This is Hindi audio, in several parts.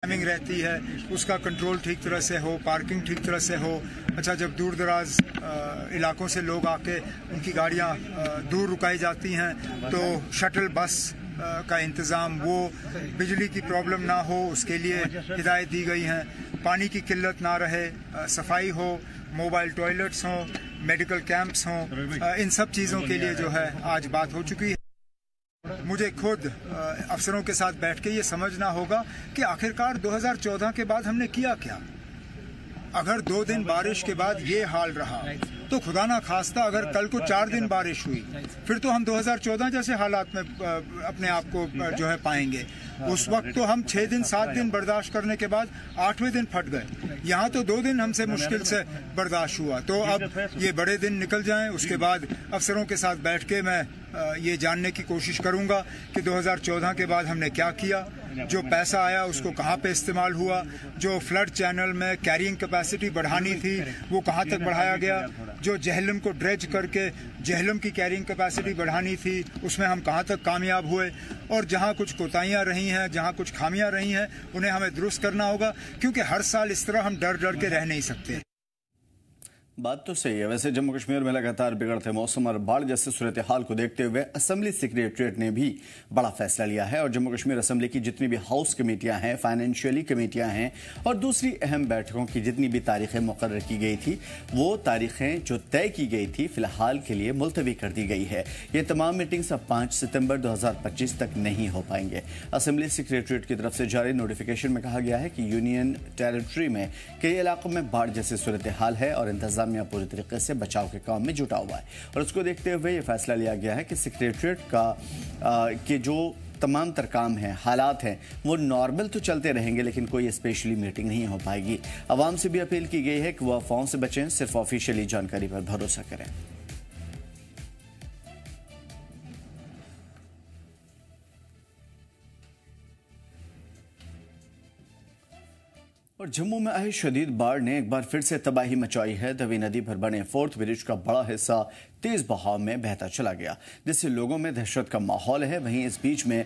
टाइमिंग रहती है उसका कंट्रोल ठीक तरह से हो, पार्किंग ठीक तरह से हो। अच्छा, जब दूर दराज इलाकों से लोग आके उनकी गाड़ियां दूर रुकाई जाती हैं तो शटल बस का इंतज़ाम, वो बिजली की प्रॉब्लम ना हो उसके लिए हिदायत दी गई हैं। पानी की किल्लत ना रहे, सफाई हो, मोबाइल टॉयलेट्स हों, मेडिकल कैंप्स हों, इन सब चीज़ों के लिए जो है आज बात हो चुकी है। मुझे खुद अफसरों के साथ बैठ के ये समझना होगा कि आखिरकार 2014 के बाद हमने किया क्या। अगर 2 दिन बारिश के बाद ये हाल रहा तो खुदा ना खास्ता अगर कल को 4 दिन बारिश हुई फिर तो हम 2014 जैसे हालात में अपने आप को जो है पाएंगे। उस वक्त तो हम 6 दिन 7 दिन बर्दाश्त करने के बाद 8वें दिन फट गए। यहाँ तो 2 दिन हमसे मुश्किल से बर्दाश्त हुआ। तो अब ये बड़े दिन निकल जाएं, उसके बाद अफसरों के साथ बैठ के मैं ये जानने की कोशिश करूंगा कि 2014 के बाद हमने क्या किया, जो पैसा आया उसको कहाँ पे इस्तेमाल हुआ, जो फ्लड चैनल में कैरिंग कैपेसिटी बढ़ानी थी वो कहाँ तक बढ़ाया गया, जो जहलम को ड्रेज करके जहलम की कैरिंग कैपेसिटी बढ़ानी थी उसमें हम कहाँ तक कामयाब हुए, और जहाँ कुछ कोताहियाँ रही हैं, जहाँ कुछ खामियाँ रही हैं उन्हें हमें दुरुस्त करना होगा, क्योंकि हर साल इस तरह हम डर डर के रह नहीं सकते। बात तो सही है। वैसे जम्मू कश्मीर में लगातार बिगड़ते मौसम और बाढ़ जैसे सूरत हाल को देखते हुए असेंबली सेक्रेटरीट ने भी बड़ा फैसला लिया है और जम्मू कश्मीर असेंबली की जितनी भी हाउस कमेटियां हैं, फाइनेंशियली कमेटियां हैं और दूसरी अहम बैठकों की जितनी भी तारीखें मुकर्रर की गई थी वो तारीखें जो तय की गई थी फिलहाल के लिए मुलतवी कर दी गई है। ये तमाम मीटिंग्स अब 5 सितंबर 2025 तक नहीं हो पाएंगे। असेंबली सेक्रेटरीट की तरफ से जारी नोटिफिकेशन में कहा गया है कि यूनियन टेरिटरी में कई इलाकों में बाढ़ जैसी सूरत हाल है और इंतजाम पूरी तरीके से बचाव के काम में जुटा हुआ है और उसको देखते हुए यह फैसला लिया गया है कि सेक्रेटरीट के जो तमाम तर काम हैं, हालात हैं, वो नॉर्मल तो चलते रहेंगे लेकिन कोई स्पेशली मीटिंग नहीं हो पाएगी। आवाम से भी अपील की गई है कि वो अफवाहों से बचें, सिर्फ ऑफिशियली जानकारी पर भरोसा करें। और जम्मू में आई शदीद बाढ़ ने एक बार फिर से तबाही मचाई है। तवी नदी पर बने 4th ब्रिज का बड़ा हिस्सा तेज बहाव में बहता चला गया जिससे लोगों में दहशत का माहौल है। वहीं इस बीच में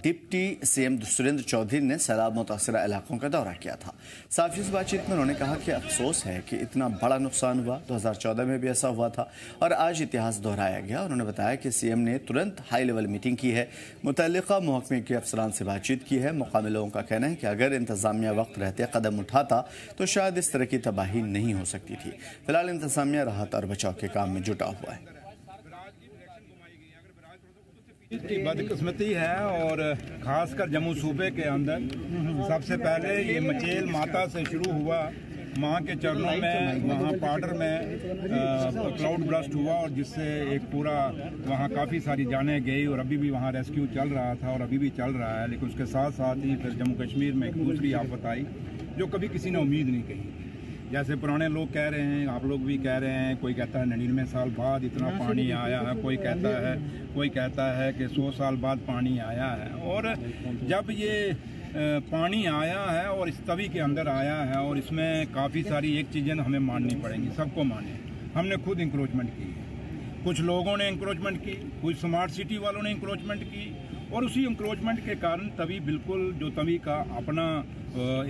डिप्टी सीएम सुरेंद्र चौधरी ने सैलाब मुतासरा इलाकों का दौरा किया था। साफियों से बातचीत में उन्होंने कहा कि अफसोस है कि इतना बड़ा नुकसान हुआ, 2014 में भी ऐसा हुआ था और आज इतिहास दोहराया गया। उन्होंने बताया कि सीएम ने तुरंत हाई लेवल मीटिंग की है, मुतल्लिका महकमे के अफसरान से बातचीत की है। मुकामी लोगों का कहना है कि अगर इंतजामिया वक्त रहते कदम उठाता तो शायद इस तरह की तबाही नहीं हो सकती थी। फिलहाल इंतजामिया राहत और बचाव के काम में जुटा हुआ है। बदकिस्मती है और खासकर जम्मू सूबे के अंदर सबसे पहले ये मचेल माता से शुरू हुआ, माँ के चरणों में वहाँ पाडर में क्लाउड ब्रस्ट हुआ और जिससे एक पूरा वहाँ काफ़ी सारी जानें गई और अभी भी वहाँ रेस्क्यू चल रहा था और अभी भी चल रहा है। लेकिन उसके साथ साथ ही फिर जम्मू कश्मीर में एक दूसरी आफत आई जो कभी किसी ने उम्मीद नहीं की। जैसे पुराने लोग कह रहे हैं, आप लोग भी कह रहे हैं, कोई कहता है 99 साल बाद इतना पानी आया है, कोई कहता है कि 100 साल बाद पानी आया है। और जब ये पानी आया है और इस तवी के अंदर आया है और इसमें काफ़ी सारी एक चीज़ें हमें माननी पड़ेंगी, सबको माने। हमने खुद इंक्रोचमेंट की, कुछ लोगों ने इंक्रोचमेंट की, कुछ स्मार्ट सिटी वालों ने इंक्रोचमेंट की और उसी इंक्रोचमेंट के कारण तवी बिल्कुल जो तवी का अपना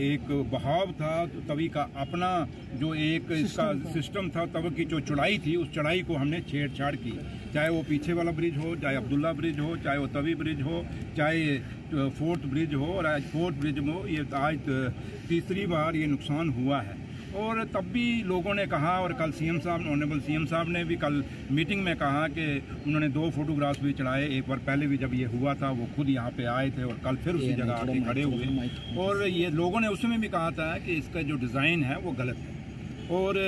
एक बहाव था, तवी का अपना जो एक इसका सिस्टम था, तवी की जो चौड़ाई थी उस चौड़ाई को हमने छेड़छाड़ की। चाहे वो पीछे वाला ब्रिज हो, चाहे अब्दुल्ला ब्रिज हो, चाहे वो तवी ब्रिज हो, चाहे 4th ब्रिज हो। और आज 4th ब्रिज में ये आज तीसरी बार ये नुकसान हुआ है। और तब भी लोगों ने कहा और कल सीएम साहब, ऑनरेबल सीएम साहब ने भी कल मीटिंग में कहा कि उन्होंने 2 फोटोग्राफ्स भी चढ़ाए। एक बार पहले भी जब ये हुआ था वो खुद यहाँ पे आए थे और कल फिर उसी जगह आके खड़े हुए और ये लोगों ने उस समय भी कहा था कि इसका जो डिज़ाइन है वो गलत है। और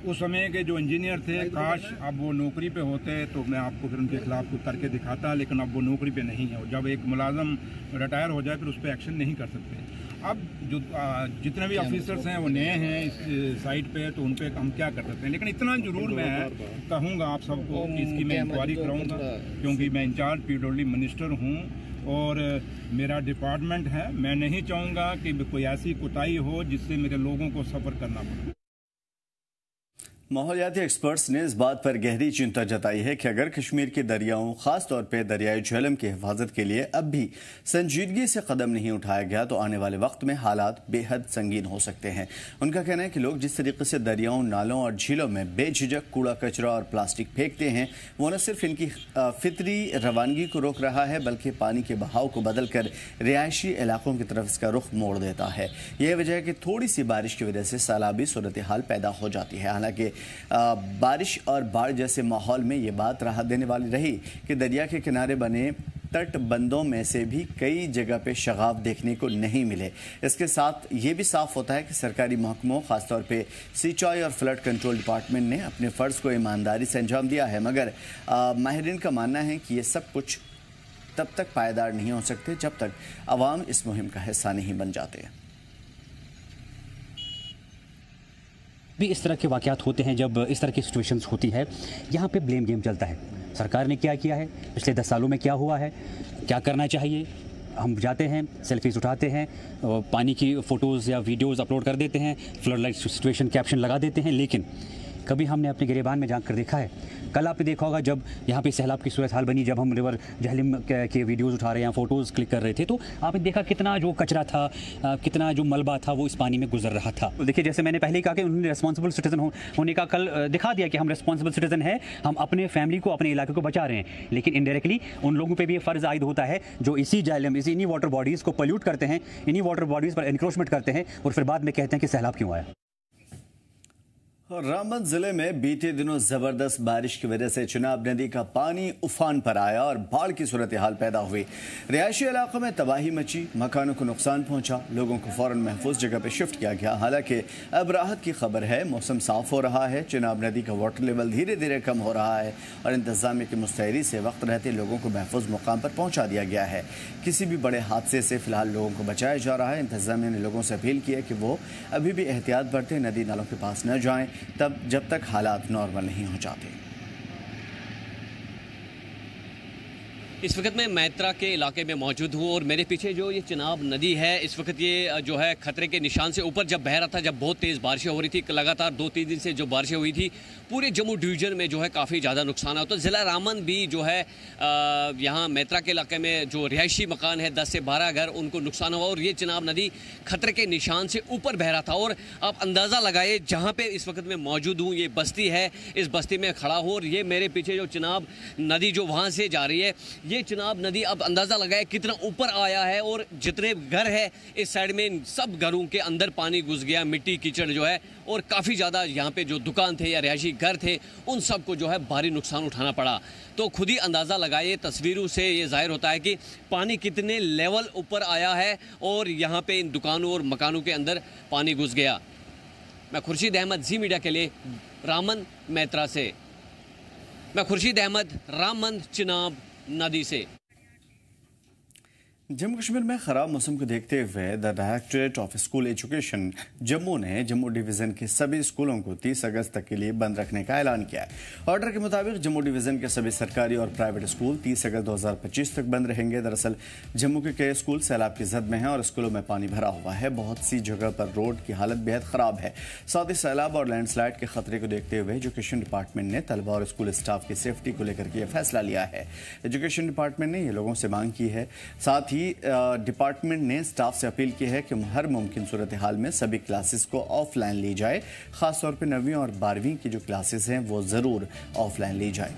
उस समय के जो इंजीनियर थे, काश अब वो नौकरी पे होते तो मैं आपको फिर उनके खिलाफ कुछ करके दिखाता, लेकिन अब वो नौकरी पे नहीं है। और जब एक मुलाजम रिटायर हो जाए फिर उस पर एक्शन नहीं कर सकते। अब जो जितने भी ऑफिसर्स हैं वो नए हैं इस साइट पे, तो उन पे हम क्या कर सकते हैं। लेकिन इतना जरूर मैं कहूँगा आप सबको कि इसकी मैं इंक्वायरी कराऊँगा, क्योंकि मैं इंचार्ज पीडब्ल्यूडी मिनिस्टर हूँ और मेरा डिपार्टमेंट है। मैं नहीं चाहूँगा कि कोई ऐसी कोताही हो जिससे मेरे लोगों को सफ़र करना पड़े। माहौलियाती एक्सपर्ट्स ने इस बात पर गहरी चिंता जताई है कि अगर कश्मीर के दरियाओं खासतौर पर दरियाई झेलम की हिफाजत के लिए अब भी संजीदगी से कदम नहीं उठाया गया तो आने वाले वक्त में हालात बेहद संगीन हो सकते हैं। उनका कहना है कि लोग जिस तरीके से दरियाओं, नालों और झीलों में बेझिझक कूड़ा कचरा और प्लास्टिक फेंकते हैं वो न सिर्फ इनकी फितरी रवानगी को रोक रहा है बल्कि पानी के बहाव को बदलकर रिहायशी इलाकों की तरफ इसका रुख मोड़ देता है। यह वजह है कि थोड़ी सी बारिश की वजह से सैलाबी सूरत हाल पैदा हो जाती है। हालांकि बारिश और बाढ़ जैसे माहौल में ये बात राहत देने वाली रही कि दरिया के किनारे बने तटबंधों में से भी कई जगह पे शगाफ देखने को नहीं मिले। इसके साथ ये भी साफ होता है कि सरकारी महकमों खासतौर पे सिंचाई और फ्लड कंट्रोल डिपार्टमेंट ने अपने फ़र्ज़ को ईमानदारी से अंजाम दिया है, मगर माहिरीन का मानना है कि ये सब कुछ तब तक पायदार नहीं हो सकते जब तक अवाम इस मुहिम का हिस्सा नहीं बन जाते। भी इस तरह के वाक़यात होते हैं, जब इस तरह की सिचुएशंस होती है, यहाँ पे ब्लेम गेम चलता है। सरकार ने क्या किया है, पिछले 10 सालों में क्या हुआ है, क्या करना चाहिए। हम जाते हैं, सेल्फीज उठाते हैं, पानी की फ़ोटोज़ या वीडियोज़ अपलोड कर देते हैं, फ्लड लाइट सिचुएशन कैप्शन लगा देते हैं, लेकिन कभी हमने अपने गिरेबान में जाकर देखा है। कल आपने देखा होगा जब यहाँ पे सैलाब की सूरत हाल बनी, जब हम रिवर झेलम के वीडियोज़ उठा रहे हैं, फ़ोटोज़ क्लिक कर रहे थे, तो आपने देखा कितना जो कचरा था, कितना जो मलबा था वो इस पानी में गुजर रहा था। देखिए, जैसे मैंने पहले ही कहा कि उन्होंने रिस्पॉन्सिबल सिटीज़न होने का कल दिखा दिया कि हम रिस्पॉन्सिबल सिटीज़न हैं, हम अपने फैमिली को, अपने इलाके को बचा रहे हैं। लेकिन इनडायरेक्टली उन लोगों पर भी ये फ़र्ज़ आयद होता है जो इसी झेलम, इन्हीं वाटर बॉडीज़ को पोल्यूट करते हैं, इन्हीं वाटर बॉडीज़ पर एनक्रोचमेंट करते हैं और फिर बाद में कहते हैं कि सैलाब क्यों आया। रामबन जिले में बीते दिनों जबरदस्त बारिश की वजह से चिनाब नदी का पानी उफान पर आया और बाढ़ की सूरत हाल पैदा हुई। रिहायशी इलाकों में तबाही मची, मकानों को नुकसान पहुंचा, लोगों को फौरन महफूज जगह पर शिफ्ट किया गया। हालांकि अब राहत की खबर है, मौसम साफ हो रहा है, चिनाब नदी का वाटर लेवल धीरे धीरे कम हो रहा है और इंतजामिया की मुस्तैदी से वक्त रहते लोगों को महफूज मुकाम पर पहुँचा दिया गया है। किसी भी बड़े हादसे से फिलहाल लोगों को बचाया जा रहा है। इंतजामिया ने लोगों से अपील की है कि वो अभी भी एहतियात बरतें, नदी नालों के पास न जाएं तब जब तक हालात नॉर्मल नहीं हो जाते। इस वक्त मैं मैत्रा के इलाके में मौजूद हूँ और मेरे पीछे जो ये चिनाब नदी है, इस वक्त ये जो है खतरे के निशान से ऊपर जब बह रहा था, जब बहुत तेज़ बारिशें हो रही थी, लगातार 2-3 दिन से जो बारिशें हुई थी, पूरे जम्मू डिवीज़न में जो है काफ़ी ज़्यादा नुकसान है। तो ज़िला रामबन भी जो है यहाँ मैत्रा के इलाके में जो रिहायशी मकान है 10 से 12 घर, उनको नुकसान हुआ और ये चिनाब नदी खतरे के निशान से ऊपर बह रहा था। और आप अंदाज़ा लगाए, जहाँ पर इस वक्त मैं मौजूद हूँ ये बस्ती है, इस बस्ती में खड़ा हूँ और ये मेरे पीछे जो चिनाब नदी जो वहाँ से जा रही है, ये चिनाब नदी अब अंदाज़ा लगाए कितना ऊपर आया है और जितने घर है इस साइड में सब घरों के अंदर पानी घुस गया, मिट्टी कीचड़ जो है, और काफ़ी ज़्यादा यहाँ पे जो दुकान थे या रिहायशी घर थे उन सब को जो है भारी नुकसान उठाना पड़ा। तो खुद ही अंदाज़ा लगाए, तस्वीरों से ये जाहिर होता है कि पानी कितने लेवल ऊपर आया है और यहाँ पे इन दुकानों और मकानों के अंदर पानी घुस गया। मैं खुर्शीद अहमद, जी मीडिया के लिए रामबन मैत्रा से। मैं खुर्शीद अहमद, रामबन चिनाब नदी से। जम्मू कश्मीर में खराब मौसम को देखते हुए the directorate of school education Jammu ने जम्मू डिवीजन के सभी स्कूलों को 30 अगस्त तक के लिए बंद रखने का ऐलान किया है। ऑर्डर के मुताबिक जम्मू डिवीजन के सभी सरकारी और प्राइवेट स्कूल 30 अगस्त 2025 तक बंद रहेंगे। दरअसल जम्मू के कई स्कूल सैलाब की जद में हैं और स्कूलों में पानी भरा हुआ है। बहुत सी जगह पर रोड की हालत बेहद खराब है। साथ ही सैलाब और लैंडस्लाइड के खतरे को देखते हुए एजुकेशन डिपार्टमेंट ने तलबा और स्कूल स्टाफ की सेफ्टी को लेकर के फैसला लिया है। एजुकेशन डिपार्टमेंट ने ये लोगों से मांग की है। साथ ही डिपार्टमेंट ने स्टाफ से अपील की है कि हर मुमकिन सूरत हाल में सभी क्लासेस को ऑफलाइन ली जाए। खासतौर पर 9वीं और 12वीं की जो क्लासेस हैं वो ज़रूर ऑफलाइन ली जाए।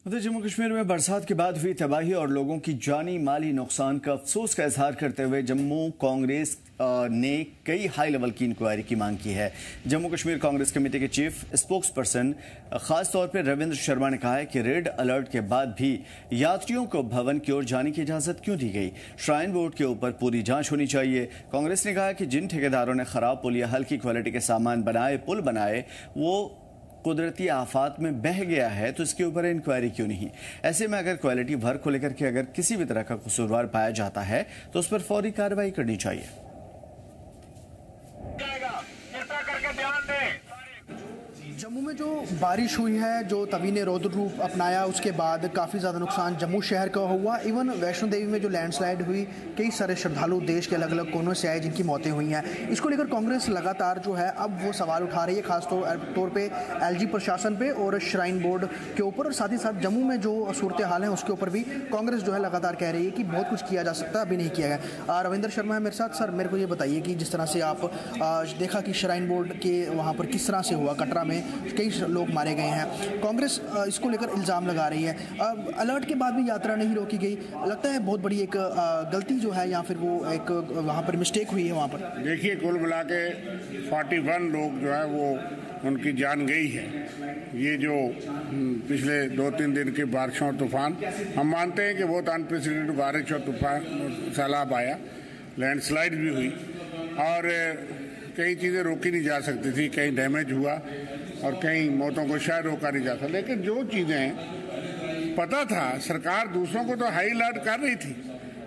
उधर जम्मू कश्मीर में बरसात के बाद हुई तबाही और लोगों की जानी माली नुकसान का अफसोस का इजहार करते हुए जम्मू कांग्रेस ने कई हाई लेवल की इंक्वायरी की मांग की है। जम्मू कश्मीर कांग्रेस कमेटी के चीफ स्पोक्स पर्सन खासतौर पर रविंद्र शर्मा ने कहा है कि रेड अलर्ट के बाद भी यात्रियों को भवन की ओर जाने की इजाजत क्यों दी गई। श्राइन बोर्ड के ऊपर पूरी जांच होनी चाहिए। कांग्रेस ने कहा कि जिन ठेकेदारों ने खराब पुल या हल्की क्वालिटी के सामान बनाए, पुल बनाए, वो कुदरती आफात में बह गया है तो इसके ऊपर इंक्वायरी क्यों नहीं। ऐसे में अगर क्वालिटी वर्क को लेकर के अगर किसी भी तरह का कसूरवार पाया जाता है तो उस पर फौरी कार्रवाई करनी चाहिए। जम्मू में जो बारिश हुई है, जो तवी ने रौद्र रूप अपनाया, उसके बाद काफ़ी ज़्यादा नुकसान जम्मू शहर का हुआ। इवन वैष्णो देवी में जो लैंडस्लाइड हुई, कई सारे श्रद्धालु देश के अलग अलग कोनों से आए जिनकी मौतें हुई हैं। इसको लेकर कांग्रेस लगातार जो है अब वो सवाल उठा रही है, खासतौर पे एलजी प्रशासन पे और श्राइन बोर्ड के ऊपर, और साथ ही साथ जम्मू में जो सूरत हाल है उसके ऊपर भी कांग्रेस जो है लगातार कह रही है कि बहुत कुछ किया जा सकता है, अभी नहीं किया गया। रविंद्र शर्मा है मेरे साथ। सर, मेरे को ये बताइए कि जिस तरह से आप देखा कि श्राइन बोर्ड के वहाँ पर किस तरह से हुआ, कटरा में कई लोग मारे गए हैं, कांग्रेस इसको लेकर इल्ज़ाम लगा रही है। अलर्ट के बाद भी यात्रा नहीं रोकी गई, लगता है बहुत बड़ी एक गलती जो है या फिर वो एक वहाँ पर मिस्टेक हुई है वहाँ पर। देखिए, कुल मिला के 41 लोग जो है वो उनकी जान गई है। ये जो पिछले 2-3 दिन की बारिशों और तूफान, हम मानते हैं कि बहुत अनप्रेसिडेंटेड बारिश और तूफान सैलाब आया, लैंडस्लाइड भी हुई और कई चीज़ें रोकी नहीं जा सकती थी, कहीं डैमेज हुआ और कई मौतों को शायद रोका नहीं जा सकता। लेकिन जो चीज़ें पता था, सरकार दूसरों को तो हाई अलर्ट कर रही थी,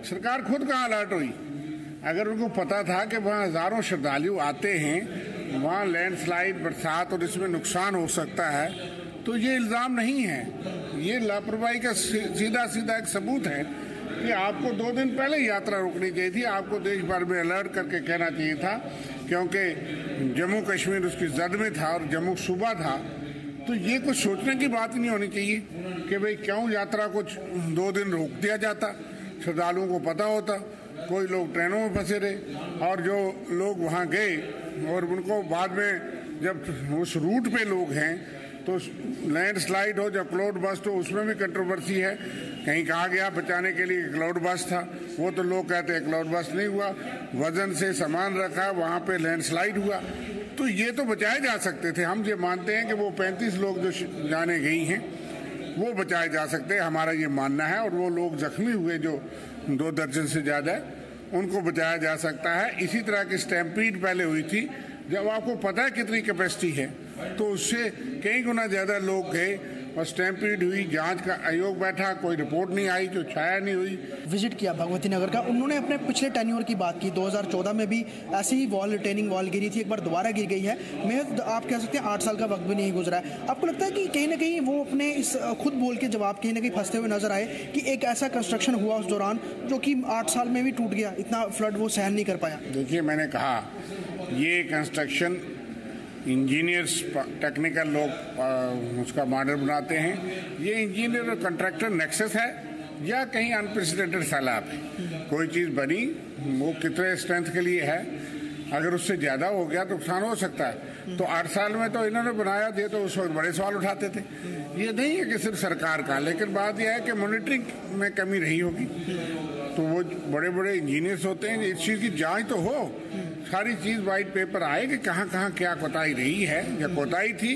सरकार खुद कहाँ अलर्ट हुई। अगर उनको पता था कि वहाँ हज़ारों श्रद्धालु आते हैं, वहाँ लैंडस्लाइड, बरसात और इसमें नुकसान हो सकता है, तो ये इल्ज़ाम नहीं है, ये लापरवाही का सीधा सीधा एक सबूत है कि आपको 2 दिन पहले यात्रा रोकनी चाहिए थी। आपको देश भर में अलर्ट करके कहना चाहिए था, क्योंकि जम्मू कश्मीर उसकी जद में था और जम्मू सूबा था। तो ये कुछ सोचने की बात नहीं होनी चाहिए कि भाई क्यों यात्रा को 2 दिन रोक दिया जाता। श्रद्धालुओं को पता होता, कोई लोग ट्रेनों में फंसे रहे और जो लोग वहाँ गए और उनको बाद में जब उस रूट पे लोग हैं तो लैंडस्लाइड हो, जब क्लाउड बस्ट हो, उसमें भी कंट्रोवर्सी है। कहीं कहा गया बचाने के लिए क्लाउड बस्ट था, वो तो लोग कहते हैं क्लाउड बस्ट नहीं हुआ, वजन से सामान रखा, वहाँ पे लैंडस्लाइड हुआ। तो ये तो बचाए जा सकते थे। हम ये मानते हैं कि वो 35 लोग जो जाने गई हैं वो बचाए जा सकते हैं, हमारा ये मानना है। और वो लोग जख्मी हुए जो 2 दर्जन से ज़्यादा, उनको बचाया जा सकता है। इसी तरह की स्टैम्पीड पहले हुई थी, जब आपको पता है कितनी कैपेसिटी है तो उससे कई गुना ज़्यादा लोग गए और स्टैम्पीड हुई, जांच का आयोग बैठा, कोई रिपोर्ट नहीं आई, जो छाया नहीं हुई। विजिट किया भगवती नगर का, उन्होंने अपने पिछले टेन्योर की बात की। 2014 में भी ऐसी ही वॉल, रिटेनिंग वॉल गिरी थी, एक बार दोबारा गिर गई है। मैं आप कह सकते हैं 8 साल का वक्त भी नहीं गुजरा है। आपको लगता है कि कहीं ना कहीं वो अपने इस खुद बोल के जवाब कहीं ना कहीं फंसते हुए नजर आए कि एक ऐसा कंस्ट्रक्शन हुआ उस दौरान जो कि 8 साल में भी टूट गया, इतना फ्लड वो सहन नहीं कर पाया? देखिए, मैंने कहा ये कंस्ट्रक्शन इंजीनियर्स, टेक्निकल लोग उसका मॉडल बनाते हैं। ये इंजीनियर और कंट्रैक्टर नेक्सस है या कहीं अनप्रेसिडेंटेड सैलाब है। कोई चीज़ बनी, वो कितने स्ट्रेंथ के लिए है, अगर उससे ज़्यादा हो गया तो नुकसान हो सकता है। तो 8 साल में तो इन्होंने बनाया दिए, तो उस वक्त बड़े सवाल उठाते थे। ये नहीं है कि सिर्फ सरकार का, लेकिन बात यह है कि मॉनिटरिंग में कमी रही होगी। तो वो बड़े बड़े इंजीनियर्स होते हैं, इस चीज़ की जांच तो हो, सारी चीज़ वाइट पेपर आए कि कहाँ कहाँ क्या कोताही रही है, या कोताही थी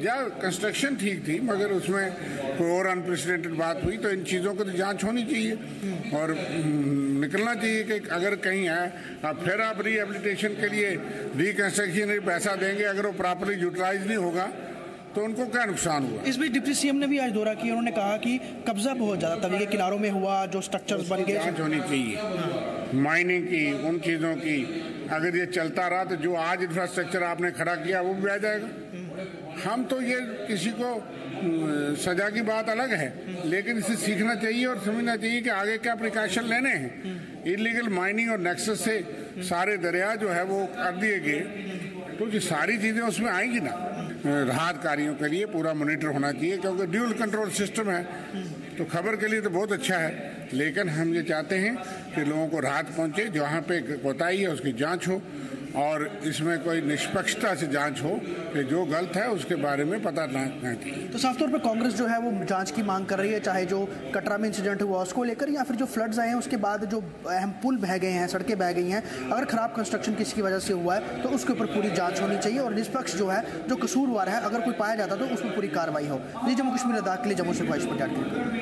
या कंस्ट्रक्शन ठीक थी मगर उसमें कोई और अनप्रेसिडेंटेड बात हुई। तो इन चीज़ों की तो जांच होनी चाहिए और निकलना चाहिए कि अगर कहीं है अब फिर आप रिहेबिलिटेशन के लिए रिकंस्ट्रक्शन में पैसा देंगे, अगर वो प्रॉपरली यूटिलाइज नहीं होगा तो उनको क्या नुकसान हुआ। इस बीच डिप्टी सीएम ने भी आज दौरा किया, उन्होंने कहा कि कब्जा बहुत ज़्यादा तवी के किनारों में हुआ, जो स्ट्रक्चर्स बन गए। जांच होनी चाहिए माइनिंग की, उन चीज़ों की। अगर ये चलता रहा तो जो आज इंफ्रास्ट्रक्चर आपने खड़ा किया वो भी आ जाएगा। हम तो ये किसी को सजा की बात अलग है, लेकिन इसे सीखना चाहिए और समझना चाहिए कि आगे क्या प्रिकॉशन लेने हैं। इलीगल माइनिंग और नेक्सस से सारे दरिया जो है वो कर दिए गए, तो ये सारी चीज़ें उसमें आएंगी ना। राहत कार्यों के लिए पूरा मॉनिटर होना चाहिए, क्योंकि ड्यूल कंट्रोल सिस्टम है, तो खबर के लिए तो बहुत अच्छा है। लेकिन हम ये चाहते हैं कि लोगों को राहत पहुंचे, जहाँ पे कोताही है उसकी जांच हो और इसमें कोई निष्पक्षता से जांच हो कि जो गलत है उसके बारे में पता ना चाहिए। तो साफ तौर पर कांग्रेस जो है वो जांच की मांग कर रही है, चाहे जो कटरा में इंसिडेंट हुआ उसको लेकर या फिर जो फ्लड्स आए हैं उसके बाद जो अहम पुल बह गए हैं, सड़कें बह गई हैं, अगर खराब कंस्ट्रक्शन किसी की वजह से हुआ है तो उसके ऊपर पूरी जांच होनी चाहिए और निष्पक्ष जो है, जो कसूरवार है, अगर कोई पाया जाता तो उसमें पूरी कार्रवाई हो। जी, जम्मू कश्मीर लद्दाख के लिए जम्मू से वाइस पटेल।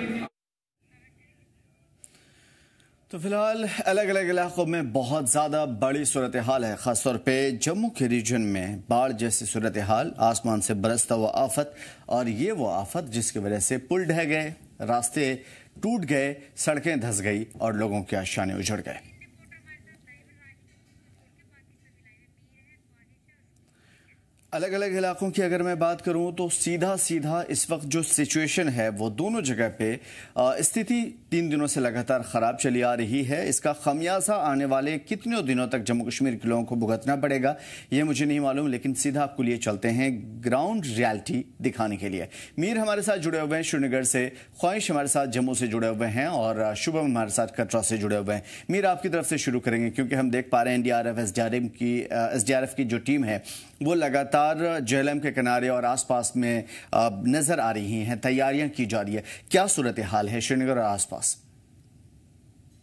तो फिलहाल अलग अलग इलाकों में बहुत ज़्यादा बड़ी सूरत हाल है, ख़ासतौर पे जम्मू के रीजन में बाढ़ जैसी सूरत हाल, आसमान से बरसता हुआ आफत। और ये वो आफत जिसकी वजह से पुल ढह गए, रास्ते टूट गए, सड़कें धंस गई और लोगों के आशाने उजड़ गए। अलग अलग इलाकों की अगर मैं बात करूं तो सीधा सीधा इस वक्त जो सिचुएशन है वो दोनों जगह पे स्थिति 3 दिनों से लगातार खराब चली आ रही है। इसका खमियाजा आने वाले कितने दिनों तक जम्मू कश्मीर के लोगों को भुगतना पड़ेगा ये मुझे नहीं मालूम, लेकिन सीधा आपको लिए चलते हैं ग्राउंड रियलिटी दिखाने के लिए। मीर हमारे साथ जुड़े हुए हैं श्रीनगर से, ख्वाहिश हमारे साथ जम्मू से जुड़े हुए हैं और शुभम हमारे साथ कटरा से जुड़े हुए हैं। मीर आपकी तरफ से शुरू करेंगे क्योंकि हम देख पा रहे हैं एनडीआरएफ एसडीआरएफ की जो टीम है वो लगातार जेहलम के किनारे और आसपास में नजर आ रही हैं, तैयारियां की जा रही है। क्या सूरत हाल है श्रीनगर और आसपास?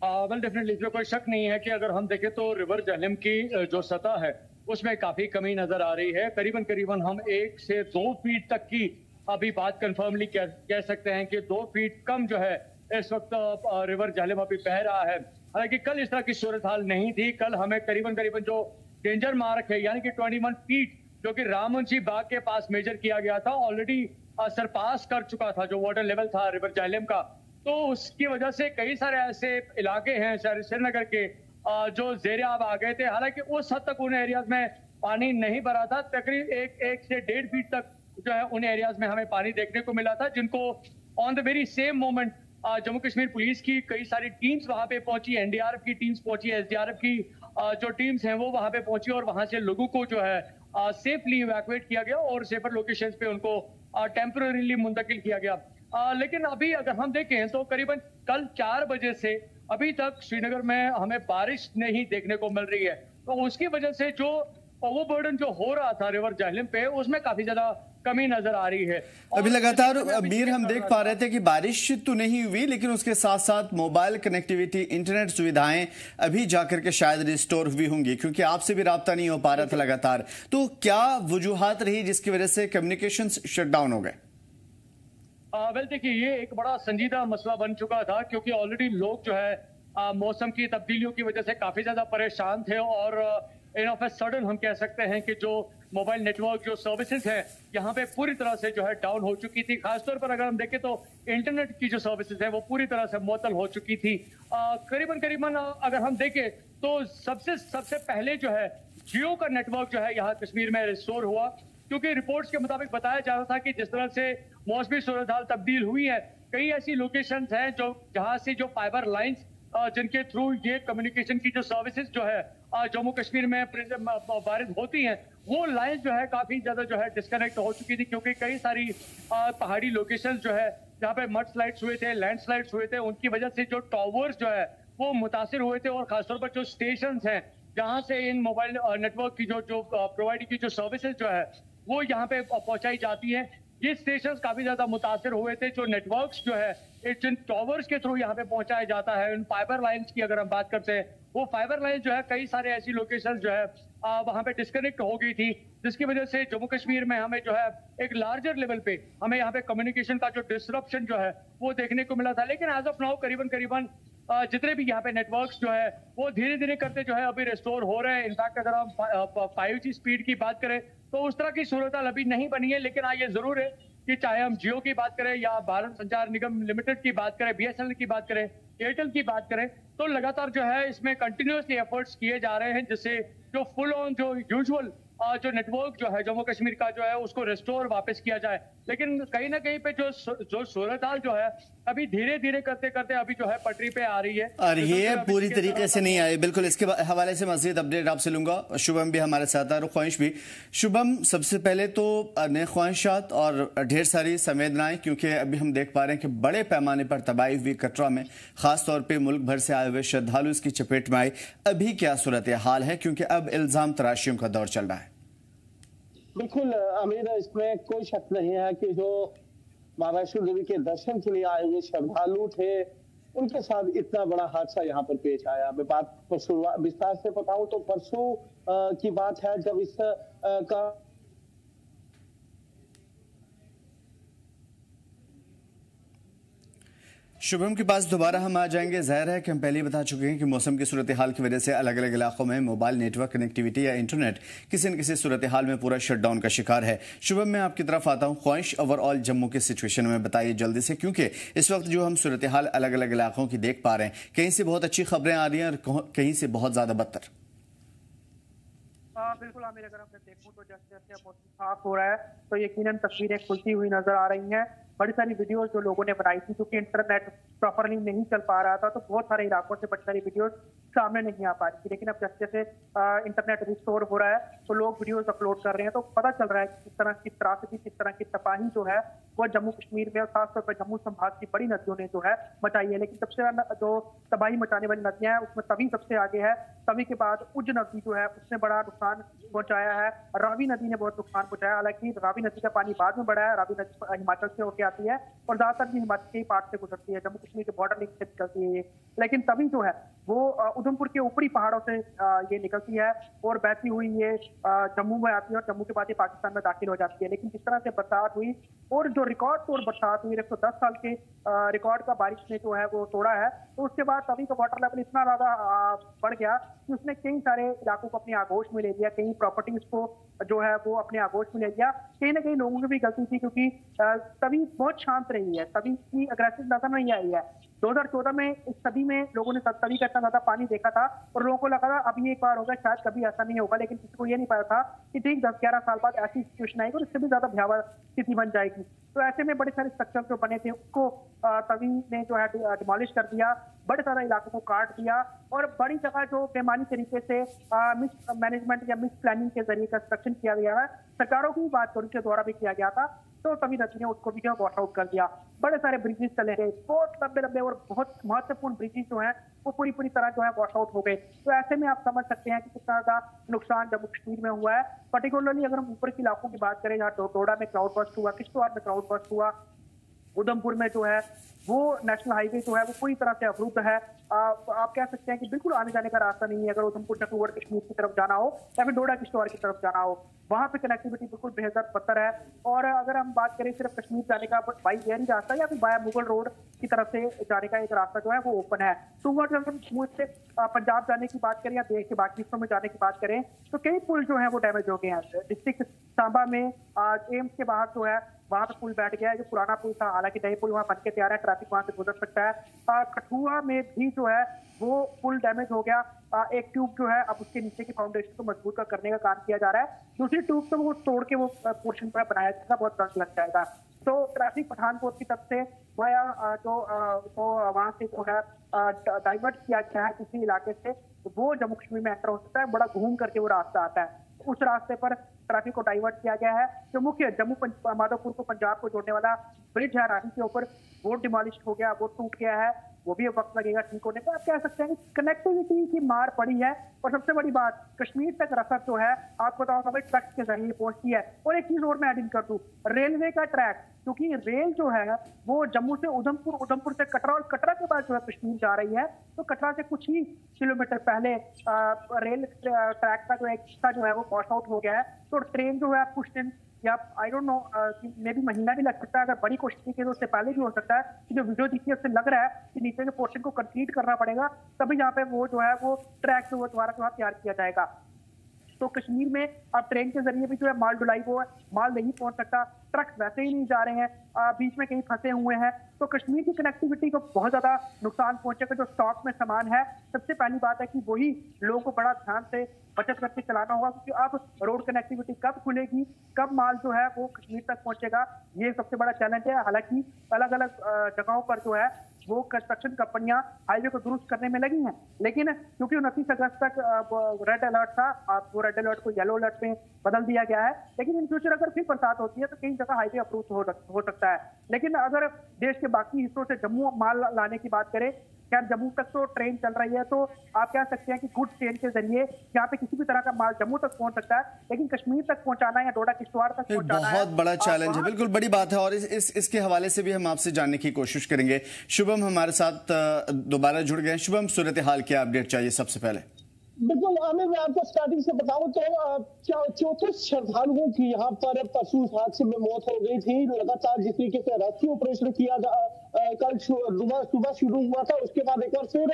वेल डेफिनेटली इसमें कोई शक नहीं है कि अगर हम देखें तो रिवर जेहलम की जो सतह है उसमें काफी कमी नजर आ रही है। करीबन हम 1 से 2 फीट तक की अभी बात कंफर्मली कह सकते हैं कि 2 फीट कम जो है इस वक्त रिवर जेहलम अभी बह रहा है। हालांकि कल इस तरह की सूरत हाल नहीं थी। कल हमें करीबन जो डेंजर मार्क है यानी कि 21 फीट जो कि रामवंशी बाग के पास मेजर किया गया था ऑलरेडी सरपास कर चुका था जो वाटर लेवल था रिवर जेहलम का। तो उसकी वजह से कई सारे ऐसे इलाके हैं श्रीनगर के जो ज़ेरे आब आ गए थे। हालांकि उस हद तक उन एरियाज में पानी नहीं भरा था। तकरीबन 1 से 1.5 फीट तक जो है उन एरियाज में हमें पानी देखने को मिला था, जिनको on the very same moment Jammu Kashmir police की कई सारी टीम्स वहां पे पहुंची, एनडीआरएफ की टीम्स पहुंची, एसडीआरएफ की जो टीम्स हैं वो वहां पे पहुंची और वहां से लोगों को जो है सेफली इवैक्यूएट किया गया और सेफर लोकेशंस पे उनको टेम्पररीली मुंतकिल किया गया। लेकिन अभी अगर हम देखें तो करीबन कल 4 बजे से अभी तक श्रीनगर में हमें बारिश नहीं देखने को मिल रही है। तो उसकी वजह से जो ओवरबर्डन जो हो रहा था रिवर जेहलम पे उसमें काफी ज्यादा कमी नजर आ रही है। अभी लगातार मीर हम देख पा रहे थे कि बारिश तो नहीं हुई, लेकिन उसके साथ साथ मोबाइल कनेक्टिविटी, इंटरनेट सुविधाएं अभी जाकर के शायद रिस्टोर हुई होंगी क्योंकि आपसे भी राब्ता नहीं हो पा रहा था लगातार। तो क्या वजूहात रही जिसकी वजह से कम्युनिकेशन शट डाउन हो गए? वेल देखिए ये एक बड़ा संजीदा मसला बन चुका था क्योंकि ऑलरेडी लोग जो है मौसम की तब्दीलियों की वजह से काफी ज्यादा परेशान थे और इन ऑफ ए सडन हम कह सकते हैं कि जो मोबाइल नेटवर्क जो सर्विसेज है यहाँ पे पूरी तरह से जो है डाउन हो चुकी थी। खासतौर पर अगर हम देखें तो इंटरनेट की जो सर्विसेज है वो पूरी तरह से मुअत्तल हो चुकी थी। करीबन अगर हम देखें तो सबसे पहले जो है जियो का नेटवर्क जो है यहाँ कश्मीर में रिस्टोर हुआ क्योंकि रिपोर्ट्स के मुताबिक बताया जा रहा था कि जिस तरह से मौसमी सूरत हाल तब्दील हुई है, कई ऐसी लोकेशंस हैं जो जहां से जो फाइबर लाइंस जिनके थ्रू ये कम्युनिकेशन की जो सर्विसेज जो है जम्मू कश्मीर में वारिद होती हैं वो लाइन जो है काफी ज्यादा जो है डिस्कनेक्ट हो चुकी थी क्योंकि कई सारी पहाड़ी लोकेशंस जो है जहाँ पे मड स्लाइड्स हुए थे, लैंड स्लाइड्स हुए थे, उनकी वजह से जो टावर्स जो है वो मुतासिर हुए थे और खासतौर पर जो स्टेशंस हैं जहाँ से इन मोबाइल नेटवर्क की जो प्रोवाइड की जो सर्विसेज जो है वो यहाँ पे पहुंचाई जाती है, ये स्टेशन काफी ज्यादा मुतासिर हुए थे। जो नेटवर्क्स जो है जिन टावर्स के थ्रू यहाँ पे पहुंचाया जाता है, उन फाइबर लाइंस की अगर हम बात करते हैं, वो फाइबर लाइन जो है कई सारे ऐसी लोकेशन जो है वहां पे डिस्कनेक्ट हो गई थी, जिसकी वजह से जम्मू कश्मीर में हमें जो है एक लार्जर लेवल पे हमें यहाँ पे कम्युनिकेशन का जो डिसरप्शन जो है वो देखने को मिला था। लेकिन एज ऑफ नाउ करीबन जितने भी यहाँ पे नेटवर्क्स जो है वो धीरे धीरे करते जो है अभी रिस्टोर हो रहे हैं। इनफैक्ट अगर हम 5G स्पीड की बात करें तो उस तरह की सूरत हाल अभी नहीं बनी है। लेकिन हाँ ये जरूर है कि चाहे हम जियो की बात करें या भारत संचार निगम लिमिटेड की बात करें, BSNL की बात करें, एयरटेल की बात करें, तो लगातार जो है इसमें कंटिन्यूसली एफर्ट्स किए जा रहे हैं जिससे जो फुल ऑन जो यूजुअल जो नेटवर्क जो है जम्मू कश्मीर का जो है उसको रिस्टोर वापस किया जाए। लेकिन कहीं ना कहीं पे जो सूरत हाल जो है अभी धीरे धीरे करते करते अभी जो है पटरी पे आ रही है और ये पूरी तरीके से नहीं आई। बिल्कुल इसके हवाले से मज़ीद अपडेट आपसे लूंगा। शुभम भी हमारे साथ है, ख्वाहिश भी। शुभम, सबसे पहले तो नए ख्वाहिशात और ढेर सारी संवेदनाएं, क्योंकि अभी हम देख पा रहे हैं कि बड़े पैमाने पर तबाही हुई कटरा में, खासतौर पर मुल्क भर से आए हुए श्रद्धालु इसकी चपेट में आए। अभी क्या सूरत हाल है क्योंकि अब इल्जाम तराशियों का दौर चल रहा है? बिल्कुल अमीर, इसमें कोई शक नहीं है कि जो मां वैष्णो देवी के दर्शन के लिए आए हुए श्रद्धालु थे उनके साथ इतना बड़ा हादसा यहाँ पर पेश आया। मैं बात विस्तार से बताऊं तो परसों की बात है जब इस का शुभम के पास दोबारा हम आ जाएंगे। जाहिर है कि हम पहले ही बता चुके हैं कि मौसम की सूरत हाल की वजह से अलग अलग इलाकों में मोबाइल नेटवर्क कनेक्टिविटी या इंटरनेट किसी न किसी सूरत हाल में पूरा शटडाउन का शिकार है। शुभम, मैं आपकी तरफ आता हूं। ख्वाहिश ओवरऑल जम्मू की सिचुएशन में बताइए जल्दी से, क्योंकि इस वक्त जो हम सूरत हाल अलग अलग इलाकों की देख पा रहे हैं, कहीं से बहुत अच्छी खबरें आ रही हैं और कहीं से बहुत ज्यादा बदतर। बिल्कुल आमिर, अगर मैं देखूं तो जैसे जैसे मौसम साफ हो रहा है तो यकीनन तस्वीरें खुलती हुई नजर आ रही हैं। बड़ी सारी वीडियोस जो लोगों ने बनाई थी, क्योंकि इंटरनेट प्रॉपरली नहीं चल पा रहा था तो बहुत सारे इलाकों से बड़ी सारी वीडियोस सामने नहीं आ पा रही थी। लेकिन अब जैसे जैसे इंटरनेट रिस्टोर हो रहा है तो लोग वीडियोस अपलोड कर रहे हैं, तो पता चल रहा है कि किस तरह की त्रासदी, किस तरह की तबाही जो है वो जम्मू कश्मीर में और खासतौर पर जम्मू संभाग की बड़ी नदियों ने जो है मचाई है। लेकिन सबसे ज्यादा जो तबाही मचाने वाली नदियां हैं उसमें तवी सबसे आगे है। तवी के बाद उज नदी जो है उसने बड़ा नुकसान पहुंचाया है। रावी नदी ने बहुत नुकसान पहुंचाया। हालांकि रावी नदी का पानी बाद में बढ़ा है। रावी नदी हिमाचल से होकर आती है और ज्यादातर भी हिमाचल के पार्ट से गुजरती है, जम्मू कश्मीर के बॉर्डर लिंक से निकलती है ये। लेकिन तभी जो है वो उधमपुर के ऊपरी पहाड़ों से ये निकलती है और बहती हुई ये जम्मू में आती है और जम्मू के बाद ये पाकिस्तान में दाखिल हो जाती है। लेकिन जिस तरह से बरसात हुई और जो रिकॉर्ड तोड़ बरसात हुई, 110 साल के रिकॉर्ड का बारिश ने जो है वो तोड़ा है, तो उसके बाद तभी का वाटर लेवल इतना ज्यादा बढ़ गया कि उसने कई सारे इलाकों को अपनी आगोश में ले लिया, कई प्रॉपर्टीज को जो है वो अपने आगोश में ले लिया। कहीं ना कहीं लोगों की भी गलती थी, क्योंकि तभी बहुत शांत रही है, तभी की अग्रेसिव नजर नहीं आई है। 2014 में इस सदी में लोगों ने तभी का इतना ज्यादा पानी देखा था और लोगों को लगा था अभी एक बार होगा, शायद कभी ऐसा नहीं होगा। लेकिन किसी को ये नहीं पता था कि ठीक 10-11 साल बाद ऐसी सिचुएशन आएगी और इससे भी ज्यादा भयावह स्थिति बन जाएगी। तो ऐसे में बड़े सारे स्ट्रक्चर जो बने थे उसको तभी ने जो है डिमोलिश कर दिया, बड़े सारे इलाकों को काट दिया और बड़ी जगह जो बेमानी तरीके से मिस मैनेजमेंट या मिस प्लानिंग के जरिए कंस्ट्रक्शन किया गया है, सरकारों की बात करूं के द्वारा भी किया गया था, तो तभी नदी ने उसको भी वॉश आउट कर दिया। बड़े सारे ब्रिजेस चले गए, बहुत लंबे लंबे और बहुत महत्वपूर्ण ब्रिजेस जो हैं वो पूरी तरह जो है वॉश आउट हो गए। तो ऐसे में आप समझ सकते हैं कि कितना ज्यादा नुकसान जम्मू कश्मीर में हुआ है। पर्टिकुलरली अगर हम ऊपर के इलाकों की बात करें, जहाँ डोडा में क्लाउड बर्स्ट हुआ, किश्तवाड़ में क्लाउड बर्स्ट हुआ, उधमपुर में जो है वो नेशनल हाईवे जो है वो पूरी तरह से अवरुद्ध है। आप कह सकते हैं कि बिल्कुल आने जाने का रास्ता नहीं है। अगर उधमपुर से टूवर्ड कश्मीर की तरफ जाना हो या फिर डोडा किश्तवाड़ की तरफ जाना हो, वहां पे कनेक्टिविटी बिल्कुल बेहद बदतर है। और अगर हम बात करें सिर्फ कश्मीर जाने का बाई एयर ही रास्ता या फिर बाया मुगल रोड की तरफ से जाने का एक रास्ता जो है वो ओपन है। टूवर्ड अगर हम से पंजाब जाने की बात करें या देश के बाकी हिस्सों में जाने की बात करें तो कई पुल जो है वो डैमेज हो गए हैं। डिस्ट्रिक्ट सांबा में एम्स के बाहर जो है वहां पे पुल बैठ गया है, जो पुराना पुल था, हालांकि नए पुल वहां बन के तैयार है, ट्रैफिक वहां से गुजर सकता है। कठुआ में भी जो है वो पुल डैमेज हो गया। एक ट्यूब जो है अब उसके नीचे की फाउंडेशन को मजबूत करने का काम किया जा रहा है, दूसरी ट्यूब तो वो तोड़ के वो पोर्शन पर बनाया जाएगा, बहुत वक्त लग जाएगा। तो ट्रैफिक पठानकोट की तरफ से वाया तो वहां से जो है डाइवर्ट किया गया है किसी इलाके से, वो जम्मू कश्मीर में एंटर हो सकता है, बड़ा घूम करके वो रास्ता आता है। उस रास्ते पर ट्रैफिक को डाइवर्ट किया गया है। जो मुख्य जम्मू माधोपुर को पंजाब को जोड़ने वाला ब्रिज है रानी के ऊपर, वो डिमोलिश हो गया, वो टूट गया है, वो भी वक्त लगेगा ठीक होने पर। आप कह सकते हैं कि कनेक्टिविटी की मार पड़ी है। और सबसे बड़ी बात, कश्मीर तक रसद जो है आपको बताऊंगा भाई ट्रक के जरिए पहुंचती है। और एक चीज और मैं एडिंग कर दूं, रेलवे का ट्रैक, क्योंकि रेल जो है वो जम्मू से उधमपुर, उधमपुर से कटरा और कटरा के बाद जो है कश्मीर जा रही है, तो कटरा से कुछ ही किलोमीटर पहले रेल ट्रैक का जो एक हिस्सा जो है वो वॉश आउट हो गया है। तो ट्रेन जो है कुछ दिन या आई डोंट नो मे भी महीना भी लग सकता है, अगर बड़ी कोशिश की तो उससे पहले भी हो सकता है। कि जो वीडियो दिखी है उससे लग रहा है कि नीचे के पोर्शन को कंप्लीट करना पड़ेगा, तभी यहाँ पे वो जो है वो ट्रैक जो द्वारा जो है तैयार किया जाएगा। तो कश्मीर में अब ट्रेन के जरिए भी जो है माल ढुलाई वो माल नहीं पहुंच सकता, ट्रक वैसे ही नहीं जा रहे हैं, बीच में कहीं फंसे हुए हैं। तो कश्मीर की कनेक्टिविटी को बहुत ज्यादा नुकसान पहुंचेगा। जो स्टॉक में सामान है, सबसे पहली बात है कि वही लोगों को बड़ा ध्यान से बचत करके चलाना होगा, क्योंकि अब रोड कनेक्टिविटी कब खुलेगी, कब माल जो है वो कश्मीर तक पहुंचेगा, ये सबसे बड़ा चैलेंज है। हालांकि अलग अलग जगहों पर जो है वो कंस्ट्रक्शन कंपनियां हाईवे को दुरुस्त करने में लगी हैं, लेकिन क्योंकि 29 अगस्त तक रेड अलर्ट था, वो रेड अलर्ट को येलो अलर्ट में बदल दिया गया है। लेकिन इन फ्यूचर अगर फिर बरसात होती है तो कई जगह हाईवे अप्रूव हो सकता है। लेकिन अगर देश के बाकी हिस्सों से जम्मू माल लाने की बात करें, क्या जम्मू तक तो ट्रेन चल रही है, तो आप कह सकते हैं कि गुड ट्रेन के जरिए यहाँ पे किसी भी तरह का माल जम्मू तक पहुंच सकता है, लेकिन कश्मीर तक पहुंचाना या डोडा किश्तवाड़ तक पहुंचाना बहुत बड़ा चैलेंज है। बिल्कुल बड़ी बात है और इसके हवाले से भी हम आपसे जानने की कोशिश करेंगे। शुभम हमारे साथ दोबारा जुड़ गए। शुभम, सूरत हाल क्या अपडेट चाहिए सबसे पहले? बिल्कुल आमिर, मैं आपको स्टार्टिंग से बताऊं तो 34 श्रद्धालुओं की यहाँ पर परसों हादसे में मौत हो गई थी। लगातार जिस तरीके से रेस्क्यू ऑपरेशन किया कल सुबह शुरू हुआ था, उसके बाद एक बार फिर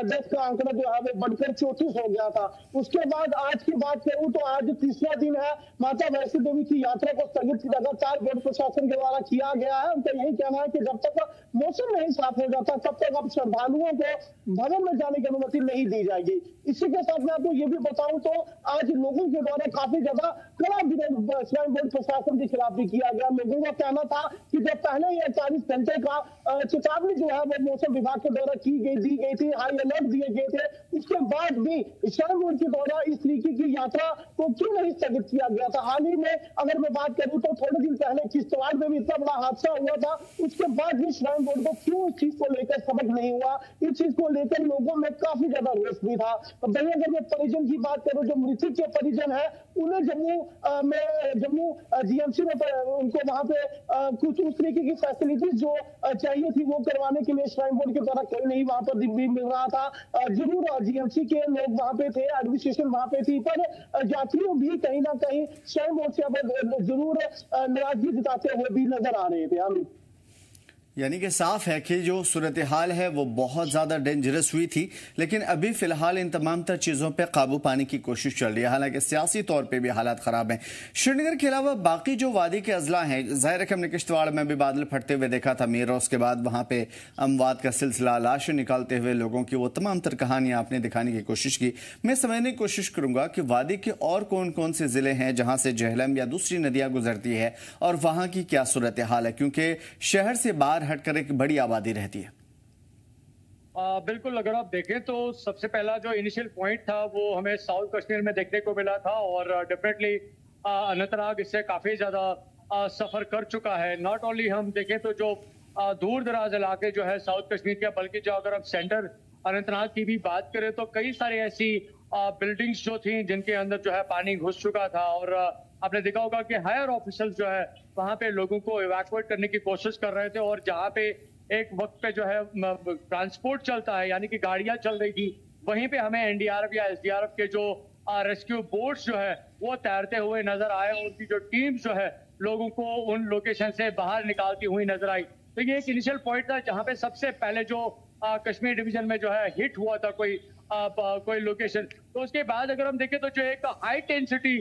डेथ का आंकड़ा जो है वो बढ़कर 34 हो गया था। उसके बाद आज की बात करूं तो आज तीसरा दिन है। माता वैष्णो देवी की यात्रा को स्थगित लगातार बोर्ड प्रशासन के द्वारा किया गया है। उनका यही कहना है कि जब तक मौसम नहीं साफ हो जाता तब तक अब श्रद्धालुओं को भवन में जाने की अनुमति नहीं दी जाएगी। इसी के साथ मैं आपको ये भी बताऊं तो आज लोगों के द्वारा काफी ज्यादा कड़ा विरोध स्वयं बोर्ड प्रशासन के खिलाफ भी किया गया। लोगों का कहना था कि जब पहले ही 48 घंटे का चेतावनी जो है वो मौसम विभाग के द्वारा दी गई थी, हाई अलर्ट दिए गए थे, उसके बाद भी स्वयं बोर्ड के द्वारा इस तरीके की यात्रा को क्यों नहीं स्थगित किया गया था। हाल ही में अगर मैं बात करूं तो थोड़े दिन पहले किश्तवाड़ में भी इतना बड़ा हादसा हुआ था, उसके बाद भी स्वयं बोर्ड को क्यों इस चीज को लेकर सबक नहीं हुआ। इस चीज को लेकर लोगों में काफी ज्यादा रोष भी था। वहीं अगर मैं परिजन की बात करूं, जो मृतक के परिजन है उन्हें जम्मू जीएमसी में उनको वहां पे कुछ उस तरीके की फैसिलिटीज जो चाहिए थी वो करवाने के लिए स्वयं बोर्ड के द्वारा कोई नहीं वहां पर भी मिल रहा था। जरूर जीएमसी के लोग वहां पे थे, एडमिनिस्ट्रेशन वहां पे थी, पर यात्रियों भी कहीं ना कहीं स्वयं बोर्ड से जरूर नाराजगी जताते हुए भी नजर आ रहे थे। हम यानी कि साफ है कि जो सूरत हाल है वो बहुत ज़्यादा डेंजरस हुई थी, लेकिन अभी फ़िलहाल इन तमाम तर चीज़ों पे काबू पाने की कोशिश चल रही है। हालांकि सियासी तौर पे भी हालात ख़राब हैं। श्रीनगर के अलावा बाकी जो वादी के अजला हैं, ज़ाहिर है कि हमने किश्तवाड़ में भी बादल फटते हुए देखा था मीर, और उसके बाद वहाँ पे अमवात का सिलसिला, लाशें निकालते हुए लोगों की वो तमाम तर कहानियाँ आपने दिखाने की कोशिश की। मैं समझने की कोशिश करूँगा कि वादी के और कौन कौन से ज़िले हैं जहाँ से झेलम या दूसरी नदियाँ गुजरती है और वहाँ की क्या सूरत हाल है, क्योंकि शहर से बाहर हटकर एक बड़ी आबादी रहती है। बिल्कुल, अगर आप देखें तो सबसे पहला जो इनिशियल पॉइंट था वो हमें साउथ कश्मीर में देखने को मिला था, और डेफिनेटली अनंतनाग इससे काफी ज्यादा सफर कर चुका है। नॉट ओनली हम देखें तो जो दूर दराज इलाके जो है साउथ कश्मीर के, बल्कि जो अगर आप सेंटर अनंतनाग की भी बात करें तो कई सारी ऐसी बिल्डिंग्स जो थी जिनके अंदर जो है पानी घुस चुका था, और आपने देखा होगा कि हायर ऑफिसर्स जो है वहां पे लोगों को इवैक्यूएट करने की कोशिश कर रहे थे, और जहां पे एक वक्त पे जो है ट्रांसपोर्ट चलता है यानी कि गाड़ियां चल रही थी, वहीं पे हमें एनडीआरएफ या एसडीआरएफ के जो रेस्क्यू बोट्स जो है वो तैरते हुए नजर आए, उनकी जो टीम जो है लोगों को उन लोकेशन से बाहर निकालती हुई नजर आई। तो ये एक इनिशियल पॉइंट था जहाँ पे सबसे पहले जो कश्मीर डिवीजन में जो है हिट हुआ था कोई लोकेशन। तो उसके बाद अगर हम देखें तो जो एक हाई टेंसिटी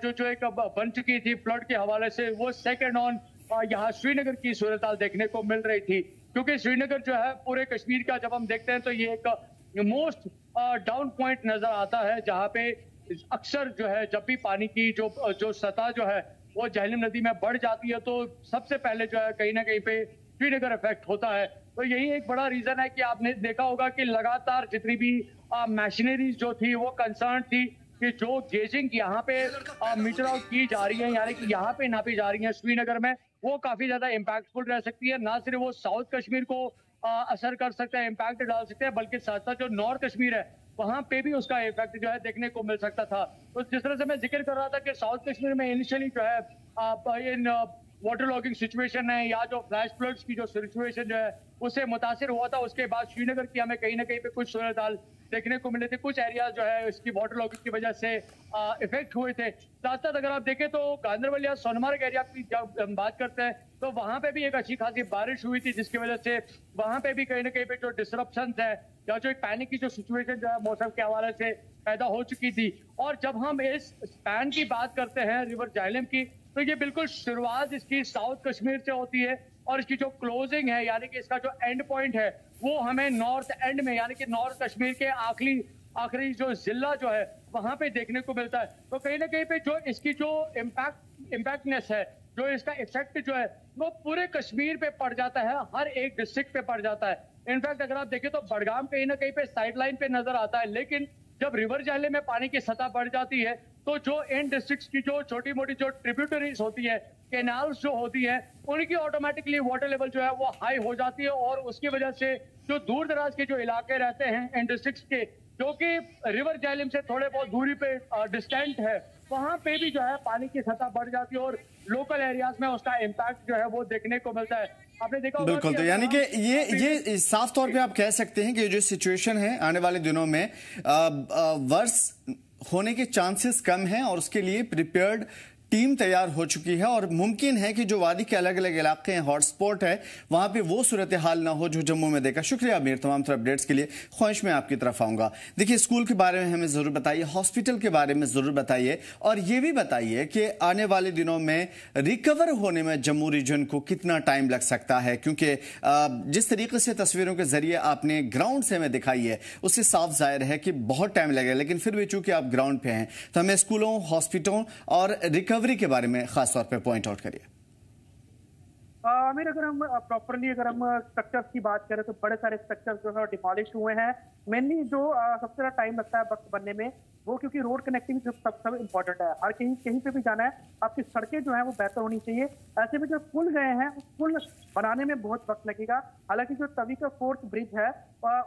जो एक बन चुकी थी फ्लड के हवाले से, वो सेकंड ऑन यहाँ श्रीनगर की सूरत हाल देखने को मिल रही थी, क्योंकि श्रीनगर जो है पूरे कश्मीर का जब हम देखते हैं तो ये एक मोस्ट डाउन पॉइंट नजर आता है, जहाँ पे अक्सर जो है जब भी पानी की जो सतह जो है वो झेलम नदी में बढ़ जाती है तो सबसे पहले जो है कहीं ना कहीं पे श्रीनगर इफेक्ट होता है। तो यही एक बड़ा रीजन है कि आपने देखा होगा कि लगातार जितनी भी मशीनरीज जो थी वो कंसर्न थी कि जो गेजिंग यहाँ पे मीटर आउट की जा रही है, यानी कि यहाँ पे नापी जा रही है श्रीनगर में, वो काफी ज्यादा इम्पैक्टफुल रह सकती है। ना सिर्फ वो साउथ कश्मीर को असर कर सकता है, इम्पैक्ट डाल सकते हैं, बल्कि साथ साथ जो नॉर्थ कश्मीर है वहां पे भी उसका इफेक्ट जो है देखने को मिल सकता था। तो जिस तरह से मैं जिक्र कर रहा था कि साउथ कश्मीर में इनिशियली जो है इन वाटर लॉगिंग सिचुएशन है या जो फ्लैश फ्लड्स की जो सिचुएशन जो है उससे मुतासिर हुआ था, उसके बाद श्रीनगर की हमें कहीं ना कहीं पे कुछ सूरत हाल देखने को मिले थे, कुछ एरिया जो है इसकी वाटर लॉगिंग की वजह से इफेक्ट हुए थे। साथ साथ अगर आप देखें तो गांधरबल या सोनमर्ग एरिया की जब हम बात करते हैं तो वहां पे भी एक अच्छी खासी बारिश हुई थी, जिसकी वजह से वहां पे भी कहीं ना कहीं पे जो डिसरप्शन है या जो एक पैनिक की जो सिचुएशन जो है मौसम के हवाले से पैदा हो चुकी थी। और जब हम इस स्पैन की बात करते हैं रिवर झेलम की, तो ये बिल्कुल शुरुआत इसकी साउथ कश्मीर से होती है और इसकी जो क्लोजिंग है यानी कि इसका जो एंड पॉइंट है वो हमें नॉर्थ एंड में यानी कि नॉर्थ कश्मीर के आखिरी जो जिला जो है वहां पे देखने को मिलता है। तो कहीं ना कहीं पे जो इसकी जो इम्पैक्टनेस है, जो इसका इफेक्ट जो है वो पूरे कश्मीर पे पड़ जाता है, हर एक डिस्ट्रिक्ट पे पड़ जाता है। इनफैक्ट अगर आप देखें तो बडगाम कहीं ना कहीं पे साइड लाइन पे नजर आता है, लेकिन जब रिवर झेलम में पानी की सतह बढ़ जाती है तो जो इन डिस्ट्रिक्ट्स की जो छोटी मोटी जो ट्रिब्यूटरीज होती है, कैनाल्स जो होती है, उनकी ऑटोमेटिकली वाटर लेवल जो है वो हाई हो जाती है, और उसकी वजह से जो दूर दराज के जो इलाके रहते हैं इन डिस्ट्रिक्ट्स के जो कि रिवर झेलम से थोड़े बहुत दूरी पे डिस्टेंट है, वहां पे भी जो है पानी की सतह बढ़ जाती है और लोकल एरियाज में उसका इम्पैक्ट जो है वो देखने को मिलता है। आपने देखा बिल्कुल, तो यानी कि ये साफ तौर पे आप कह सकते हैं कि जो सिचुएशन है आने वाले दिनों में वर्ष होने के चांसेस कम हैं और उसके लिए प्रिपेयर्ड टीम तैयार हो चुकी है और मुमकिन है कि जो वादी के अलग अलग इलाके हैं, हॉटस्पॉट है, वहां पे वो सूरत हाल ना हो जो जम्मू में देखा। शुक्रिया आमिर तमाम तरह अपडेट्स के लिए। ख्वाहिश में आपकी तरफ आऊंगा। देखिए, स्कूल के बारे में हमें जरूर बताइए, हॉस्पिटल के बारे में जरूर बताइए, और ये भी बताइए कि आने वाले दिनों में रिकवर होने में जम्मू रीजन को कितना टाइम लग सकता है, क्योंकि जिस तरीके से तस्वीरों के जरिए आपने ग्राउंड से हमें दिखाई है उससे साफ जाहिर है कि बहुत टाइम लगेगा। लेकिन फिर भी चूंकि आप ग्राउंड पे हैं तो हमें स्कूलों, हॉस्पिटलों और रिकवरी के बारे में खास तौर पे पॉइंट आउट करिए। आमिर, अगर हम प्रॉपरली स्ट्रक्चर्स की बात करें तो बड़े सारे स्ट्रक्चर्स जो है डिमोलिश हुए हैं। मेनली जो सबसे ज्यादा टाइम लगता है वक्त बनने में, वो क्योंकि रोड कनेक्टिंग सबसे इम्पोर्टेंट है। हर कहीं पे भी जाना है, आपकी सड़कें जो है वो बेहतर होनी चाहिए। ऐसे में जो पुल गए हैं, उस पुल बनाने में बहुत वक्त लगेगा। हालांकि जो तवी का 4th ब्रिज है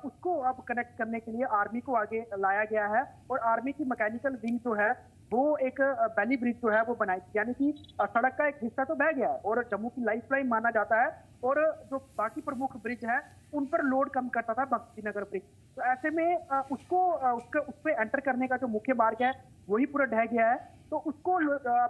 उसको अब कनेक्ट करने के लिए आर्मी को आगे लाया गया है, और आर्मी की मैकेनिकल विंग जो है वो एक बैली ब्रिज जो है वो बनाई, यानी कि सड़क का एक हिस्सा तो बह गया है और जम्मू की लाइफलाइन माना जाता है, और जो बाकी प्रमुख ब्रिज है उन पर लोड कम करता था भक्ति नगर ब्रिज। तो ऐसे में उस पे एंटर करने का जो मुख्य मार्ग है वही पूरा ढह गया है। तो उसको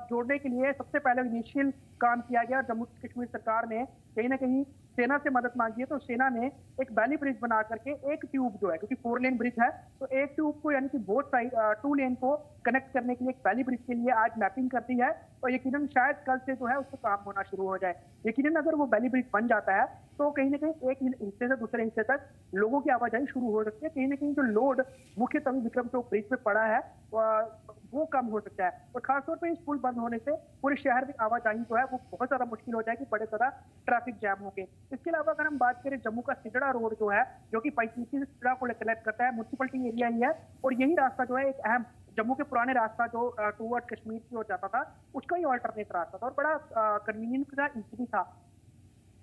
जोड़ने के लिए सबसे पहले इनिशियल काम किया गया। जम्मू कश्मीर सरकार ने कहीं ना कहीं सेना से मदद मांगी है, तो सेना ने एक बैली ब्रिज बना करके एक ट्यूब जो है, क्योंकि 4 लेन ब्रिज है, तो एक ट्यूब को यानी कि बोथ साइड 2 लेन को कनेक्ट करने के लिए एक बैली ब्रिज के लिए आज मैपिंग कर दी है, और यकीनन शायद कल से जो है उसको काम होना शुरू हो जाए। यकीनन अगर वो बैली ब्रिज बन जाता है तो कहीं ना कहीं एक हिस्से से दूसरे हिस्से तक लोगों की आवाजाही शुरू हो सकती है। कहीं ना कहीं जो लोड मुख्य तवी विक्रम चौक ब्रिज पे पड़ा है वो कम हो सकता है, और खासतौर पर इस पुल बंद होने से पूरे शहर में आवाजाही जो है वो बहुत ज्यादा मुश्किल हो जाएगी, बड़े ज्यादा ट्रैफिक जैम होंगे। इसके अलावा अगर हम बात करें जम्मू का सिजड़ा रोड जो है, जो कि पैंतीसी से सिजड़ा को कनेक्ट करता है, म्युनिसिपलिटी एरिया ही है, और यही रास्ता जो है एक अहम जम्मू के पुराने रास्ता जो टूवर्ड कश्मीर की ओर जाता था उसका ही ऑल्टरनेट रास्ता था, और बड़ा कन्वीनियंट था, इजी था।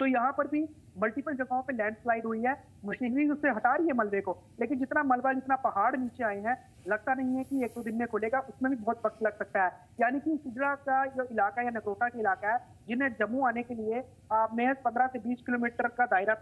तो यहाँ पर भी मल्टीपल जगहों पे लैंडस्लाइड हुई है। मशीनरी उससे हटा रही है मलबे को, लेकिन जितना मलबा, जितना पहाड़ नीचे आए हैं, लगता नहीं है कि 1-2 दिन में खुलेगा। उसमें भी बहुत वक्त लग सकता है। यानी कि सिजड़ा का जो इलाका या नगरोटा का इलाका है, जिन्हें जम्मू आने के लिए महज 15 से 20 किलोमीटर का दायरा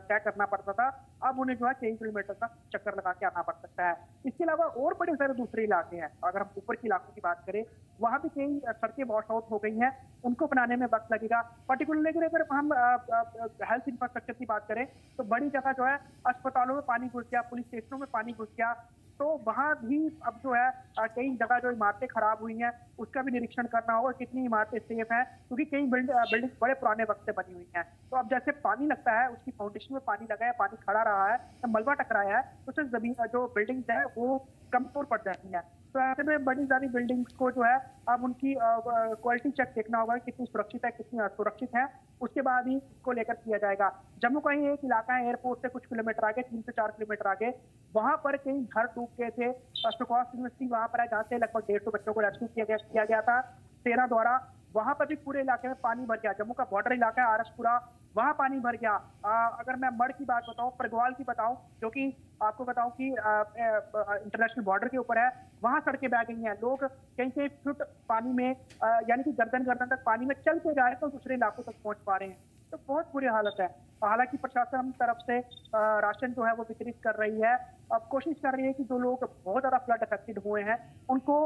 तय करना पड़ता था, अब उन्हें जो है 23 किलोमीटर का चक्कर लगा के आना पड़ सकता है। इसके अलावा और बड़े सारे दूसरे इलाके हैं। अगर हम ऊपर के इलाकों की बात करें, वहां भी कई सड़कें वॉश आउट हो गई हैं, उनको बनाने में वक्त लगेगा। पर्टिकुलरली अगर हम हेल्थ इंफ्रास्ट्रक्चर की बात करें तो बड़ी जगह जो है अस्पतालों में पानी घुस गया, पुलिस स्टेशनों में पानी घुस गया, तो वहां भी अब जो है कई जगह जो इमारतें खराब हुई हैं उसका भी निरीक्षण करना होगा, कितनी इमारतें सेफ हैं, क्योंकि कई बिल्डिंग बड़े पुराने वक्त से बनी हुई हैं। तो अब जैसे पानी लगता है, उसकी फाउंडेशन में पानी लगा है, पानी खड़ा रहा है, तो मलबा टकराया है, तो उससे जमीन जो बिल्डिंग है वो कमजोर पड़ जाती है। तो ऐसे में बड़ी सारी बिल्डिंग्स को जो है अब उनकी क्वालिटी चेक देखना होगा, कितनी सुरक्षित है, कितनी असुरक्षित है, उसके बाद ही इसको लेकर किया जाएगा। जम्मू का ही एक इलाका है एयरपोर्ट से कुछ किलोमीटर आगे, 3 से 4 किलोमीटर आगे, वहां पर कई घर डूब गए थे। सुकौस यूनिवर्सिटी वहां पर है, जहाँ से लगभग 150 बच्चों को रेस्क्यू किया गया था सेना द्वारा। वहां पर भी पूरे इलाके में पानी भर गया। जम्मू का बॉर्डर इलाका है आरसपुरा, वहां पानी भर गया। अगर मैं मड़ की बात बताऊं, परगवाल की बताऊं, जो कि आपको बताऊं कि इंटरनेशनल बॉर्डर के ऊपर है, वहां सड़कें बह गई हैं। लोग कहीं फुट पानी में यानी कि गर्दन तक पानी में चल के जा रहे तो दूसरे इलाकों तक पहुंच पा रहे हैं। तो बहुत बुरी हालत है। हालांकि प्रशासन तरफ से राशन जो है वो वितरित कर रही है। अब कोशिश कर रही है कि जो लोग बहुत ज्यादा फ्लड अफेक्टेड हुए हैं उनको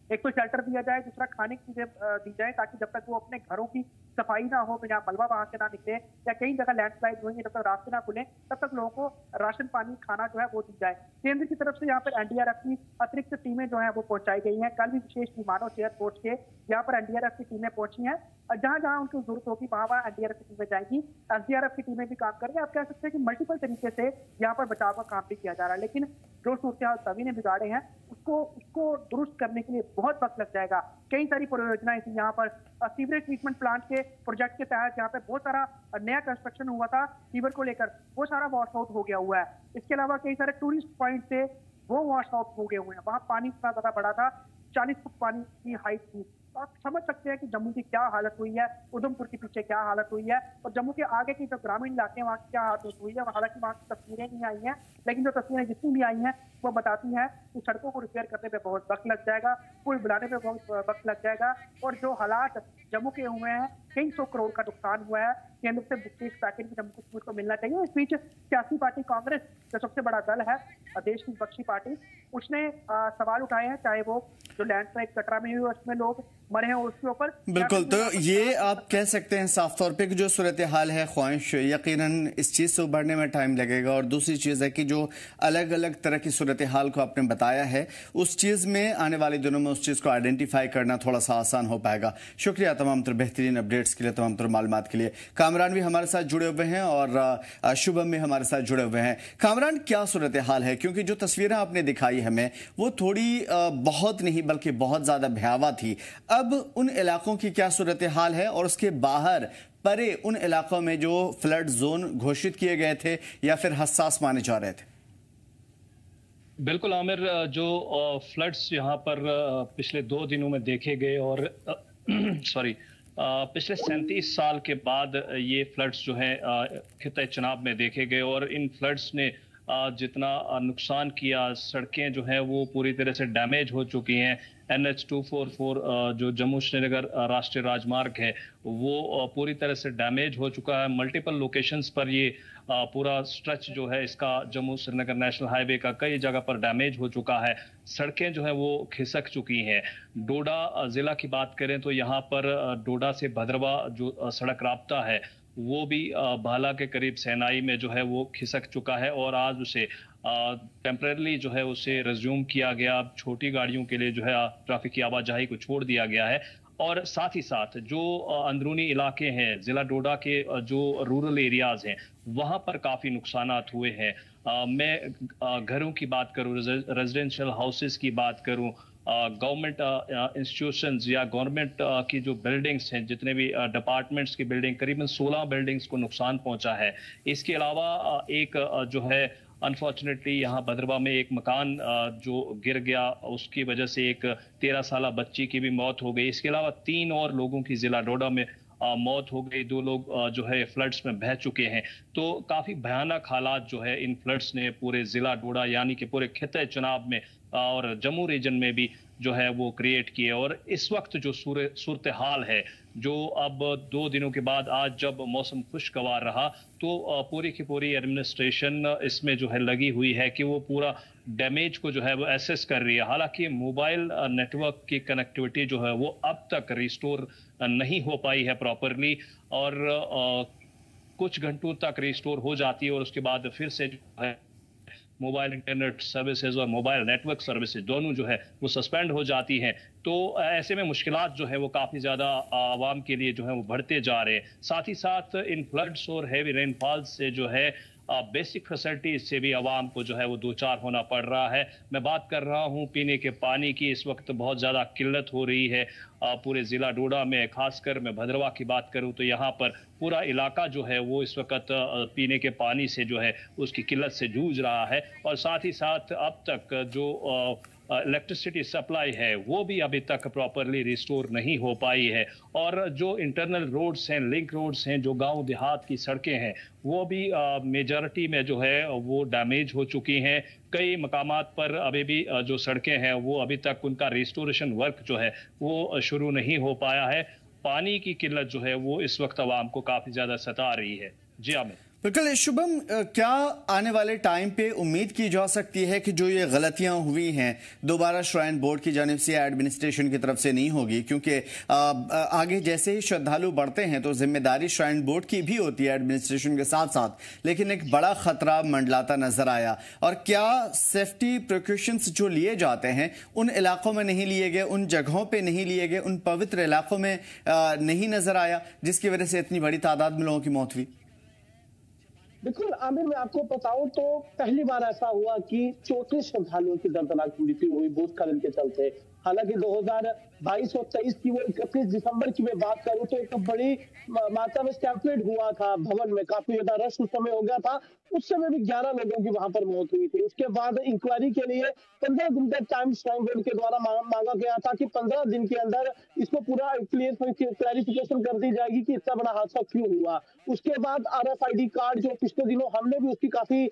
एक तो शेल्टर दिया जाए, दूसरा खाने की चीजें दी जाए, ताकि जब तक वो अपने घरों की सफाई ना हो, जहाँ मलबा वहां से ना निकले, या कई जगह लैंडस्लाइड हुई है, जब तक रास्ते ना खुले तब तक लोगों को राशन पानी खाना जो है वो दी जाए। केंद्र की तरफ से यहाँ पर एनडीआरएफ की अतिरिक्त टीमें जो है वो पहुंचाई गई हैं। कल भी विशेष विमानों से एयरपोर्ट के यहाँ पर एनडीआरएफ की टीमें पहुंची हैं, और जहां जहां उनको जरूरत होगी वहां एनडीआरएफ की टीमें जाएंगी। एसडीआरएफ की टीमें भी काम करेंगे। आप कह सकते हैं कि मल्टीपल तरीके से यहाँ पर बचाव का काम भी किया जा रहा है, लेकिन जो सूरत तभी ने बिगाड़े हैं उसको दुरुस्त करने के लिए बहुत वक्त लग जाएगा। कई सारी परियोजनाएं थी यहाँ पर। सीवरेज ट्रीटमेंट प्लांट के प्रोजेक्ट के तहत यहाँ पे बहुत सारा नया कंस्ट्रक्शन हुआ था सीवर को लेकर, वो सारा वॉश आउट हो गया हुआ है। इसके अलावा कई सारे टूरिस्ट पॉइंट थे, वो वॉश आउट हो गए हुए हैं। वहाँ पानी इतना ज्यादा बड़ा था, 40 फुट पानी की हाइट थी। आप समझ सकते हैं कि जम्मू की क्या हालत हुई है, उधमपुर के पीछे क्या हालत हुई है, और जम्मू के आगे की जो ग्रामीण इलाके हैं वहाँ की क्या हालत हुई है। हालांकि वहाँ की तस्वीरें नहीं आई हैं, लेकिन जो तस्वीरें जितनी भी आई हैं वो बताती हैं कि सड़कों को रिपेयर करने पे बहुत वक्त लग जाएगा, पुल बनाने पे बहुत वक्त लग जाएगा, और जो हालात जम्मू के हुए हैं, कई 100 करोड़ का नुकसान हुआ है, केंद्र से विशेष पैकेज भी जम्मू कश्मीर को मिलना चाहिए। इस बीच सियासी पार्टी कांग्रेस जो सबसे बड़ा दल है, देश की विपक्षी पार्टी, उसने सवाल उठाए हैं, चाहे वो जो लैंडस्लाइड कटरा में हुई उसमें लोग मरे हैं उसके ऊपर। बिल्कुल, तो ये आप कह सकते हैं साफ तौर पे कि जो सूरत हाल है ख्वाहिश यकीनन इस चीज़ से उभरने में टाइम लगेगा। और दूसरी चीज़ है कि जो अलग अलग तरह की सूरत हाल को आपने बताया है उस चीज़ में आने वाले दिनों में उस चीज़ को आइडेंटिफाई करना थोड़ा सा आसान हो पाएगा। शुक्रिया तमाम तर बेहतरीन अपडेट्स के लिए, तमाम तर मालूमात के लिए। कामरान भी हमारे साथ जुड़े हुए हैं और शुभम भी हमारे साथ जुड़े हुए हैं। कामरान, क्या सूरत हाल है? क्योंकि जो तस्वीरें आपने दिखाई हमें वो थोड़ी बहुत नहीं बल्कि बहुत ज़्यादा भयावह थी। अब उन इलाकों की क्या सूरत हाल है और उसके बाहर परे उन इलाकों में जो फ्लड जोन घोषित किए गए थे या फिर हसास माने जा रहे थे? बिल्कुल आमिर, जो फ्लड्स यहाँ पर पिछले 2 दिनों में देखे गए और पिछले 37 साल के बाद ये फ्लड्स जो हैं खित्ते चनाब में देखे गए और इन फ्लड्स ने जितना नुकसान किया, सड़कें जो हैं वो पूरी तरह से डैमेज हो चुकी हैं। NH-244 जो जम्मू श्रीनगर राष्ट्रीय राजमार्ग है वो पूरी तरह से डैमेज हो चुका है। मल्टीपल लोकेशंस पर ये पूरा स्ट्रेच जो है इसका जम्मू श्रीनगर नेशनल हाईवे का कई जगह पर डैमेज हो चुका है। सड़कें जो है वो खिसक चुकी हैं। डोडा जिला की बात करें तो यहाँ पर डोडा से भद्रवा जो सड़क राब्ता है वो भी भाला के करीब सेनाई में जो है वो खिसक चुका है और आज उसे टेम्परेरली जो है उसे रिज्यूम किया गया। छोटी गाड़ियों के लिए जो है ट्रैफिक की आवाजाही को छोड़ दिया गया है। और साथ ही साथ जो अंदरूनी इलाके हैं जिला डोडा के, जो रूरल एरियाज हैं वहां पर काफी नुकसानात हुए हैं। मैं घरों की बात करूं, रेजिडेंशियल हाउसेस की बात करूं, गवर्नमेंट इंस्टीट्यूशंस या गवर्नमेंट की जो बिल्डिंग्स हैं, जितने भी डिपार्टमेंट्स की बिल्डिंग, करीबन 16 बिल्डिंग्स को नुकसान पहुंचा है। इसके अलावा एक जो है अनफॉर्चुनेटली यहाँ भद्रवा में एक मकान जो गिर गया, उसकी वजह से एक 13 साल बच्ची की भी मौत हो गई। इसके अलावा 3 और लोगों की जिला डोडा में मौत हो गई। 2 लोग जो है फ्लड्स में बह चुके हैं। तो काफी भयानक हालात जो है इन फ्लड्स ने पूरे जिला डोडा यानी कि पूरे खित्ते चनाब में और जम्मू रीजन में भी जो है वो क्रिएट किए। और इस वक्त जो सूरत हाल है, जो अब 2 दिनों के बाद आज जब मौसम खुशगवार रहा तो पूरी की पूरी एडमिनिस्ट्रेशन इसमें जो है लगी हुई है कि वो पूरा डैमेज को जो है वो एसेस कर रही है। हालांकि मोबाइल नेटवर्क की कनेक्टिविटी जो है वो अब तक रिस्टोर नहीं हो पाई है प्रॉपरली और कुछ घंटों तक रिस्टोर हो जाती है और उसके बाद फिर से जो है मोबाइल इंटरनेट सर्विसेज और मोबाइल नेटवर्क सर्विसेज दोनों जो है वो सस्पेंड हो जाती हैं। तो ऐसे में मुश्किलात जो है वो काफ़ी ज़्यादा आवाम के लिए जो है वो बढ़ते जा रहे हैं। साथ ही साथ इन फ्लड्स और हैवी रेनफॉल से जो है बेसिक फैसिलिटीज से भी आवाम को जो है वो 2-4 होना पड़ रहा है। मैं बात कर रहा हूँ पीने के पानी की, इस वक्त बहुत ज़्यादा किल्लत हो रही है पूरे ज़िला डोडा में। खासकर मैं भद्रवा की बात करूँ तो यहाँ पर पूरा इलाका जो है वो इस वक्त पीने के पानी से जो है उसकी किल्लत से जूझ रहा है। और साथ ही साथ अब तक जो इलेक्ट्रिसिटी सप्लाई है वो भी अभी तक प्रॉपरली रिस्टोर नहीं हो पाई है। और जो इंटरनल रोड्स हैं, लिंक रोड्स हैं, जो गांव देहात की सड़कें हैं वो भी मेजॉरिटी में जो है वो डैमेज हो चुकी हैं। कई मकामात पर अभी भी जो सड़कें हैं वो अभी तक उनका रिस्टोरेशन वर्क जो है वो शुरू नहीं हो पाया है। पानी की किल्लत जो है वो इस वक्त आवाम को काफी ज्यादा सता रही है। जी आमिर। बिल्कुल शुभम, क्या आने वाले टाइम पे उम्मीद की जा सकती है कि जो ये गलतियां हुई हैं दोबारा श्राइन बोर्ड की जानिब से या एडमिनिस्ट्रेशन की तरफ से नहीं होगी? क्योंकि आगे जैसे ही श्रद्धालु बढ़ते हैं तो जिम्मेदारी श्राइन बोर्ड की भी होती है एडमिनिस्ट्रेशन के साथ साथ, लेकिन एक बड़ा खतरा मंडलाता नजर आया। और क्या सेफ्टी प्रिकॉशंस जो लिए जाते हैं उन इलाकों में नहीं लिए गए, उन जगहों पर नहीं लिए गए, उन पवित्र इलाकों में नहीं नजर आया, जिसकी वजह से इतनी बड़ी तादाद में लोगों की मौत हुई? बिल्कुल आमिर, मैं आपको बताऊं तो पहली बार ऐसा हुआ कि 34 श्रद्धालुओं की दर्दनाक मृत्यु हुई भूस्खलन के चलते। हालांकि 2022 और 23 की वो 31 दिसंबर की मैं बात करूं तो एक बड़ी मात्रा में स्टैम्पेड हुआ था भवन में, काफी ज्यादा रश उस समय हो गया था। उस समय भी 11 लोगों की वहां पर मौत हुई थी। उसके बाद इंक्वायरी के लिए 15 दिन का टाइम श्राइन बोर्ड के द्वारा मांगा गया था कि 15 दिन के अंदर इसको पूरा क्लैरिफिकेशन कर दी जाएगी कि इतना बड़ा हादसा क्यों हुआ। उसके बाद RFID कार्ड जो पिछले दिनों हमने भी उसकी काफी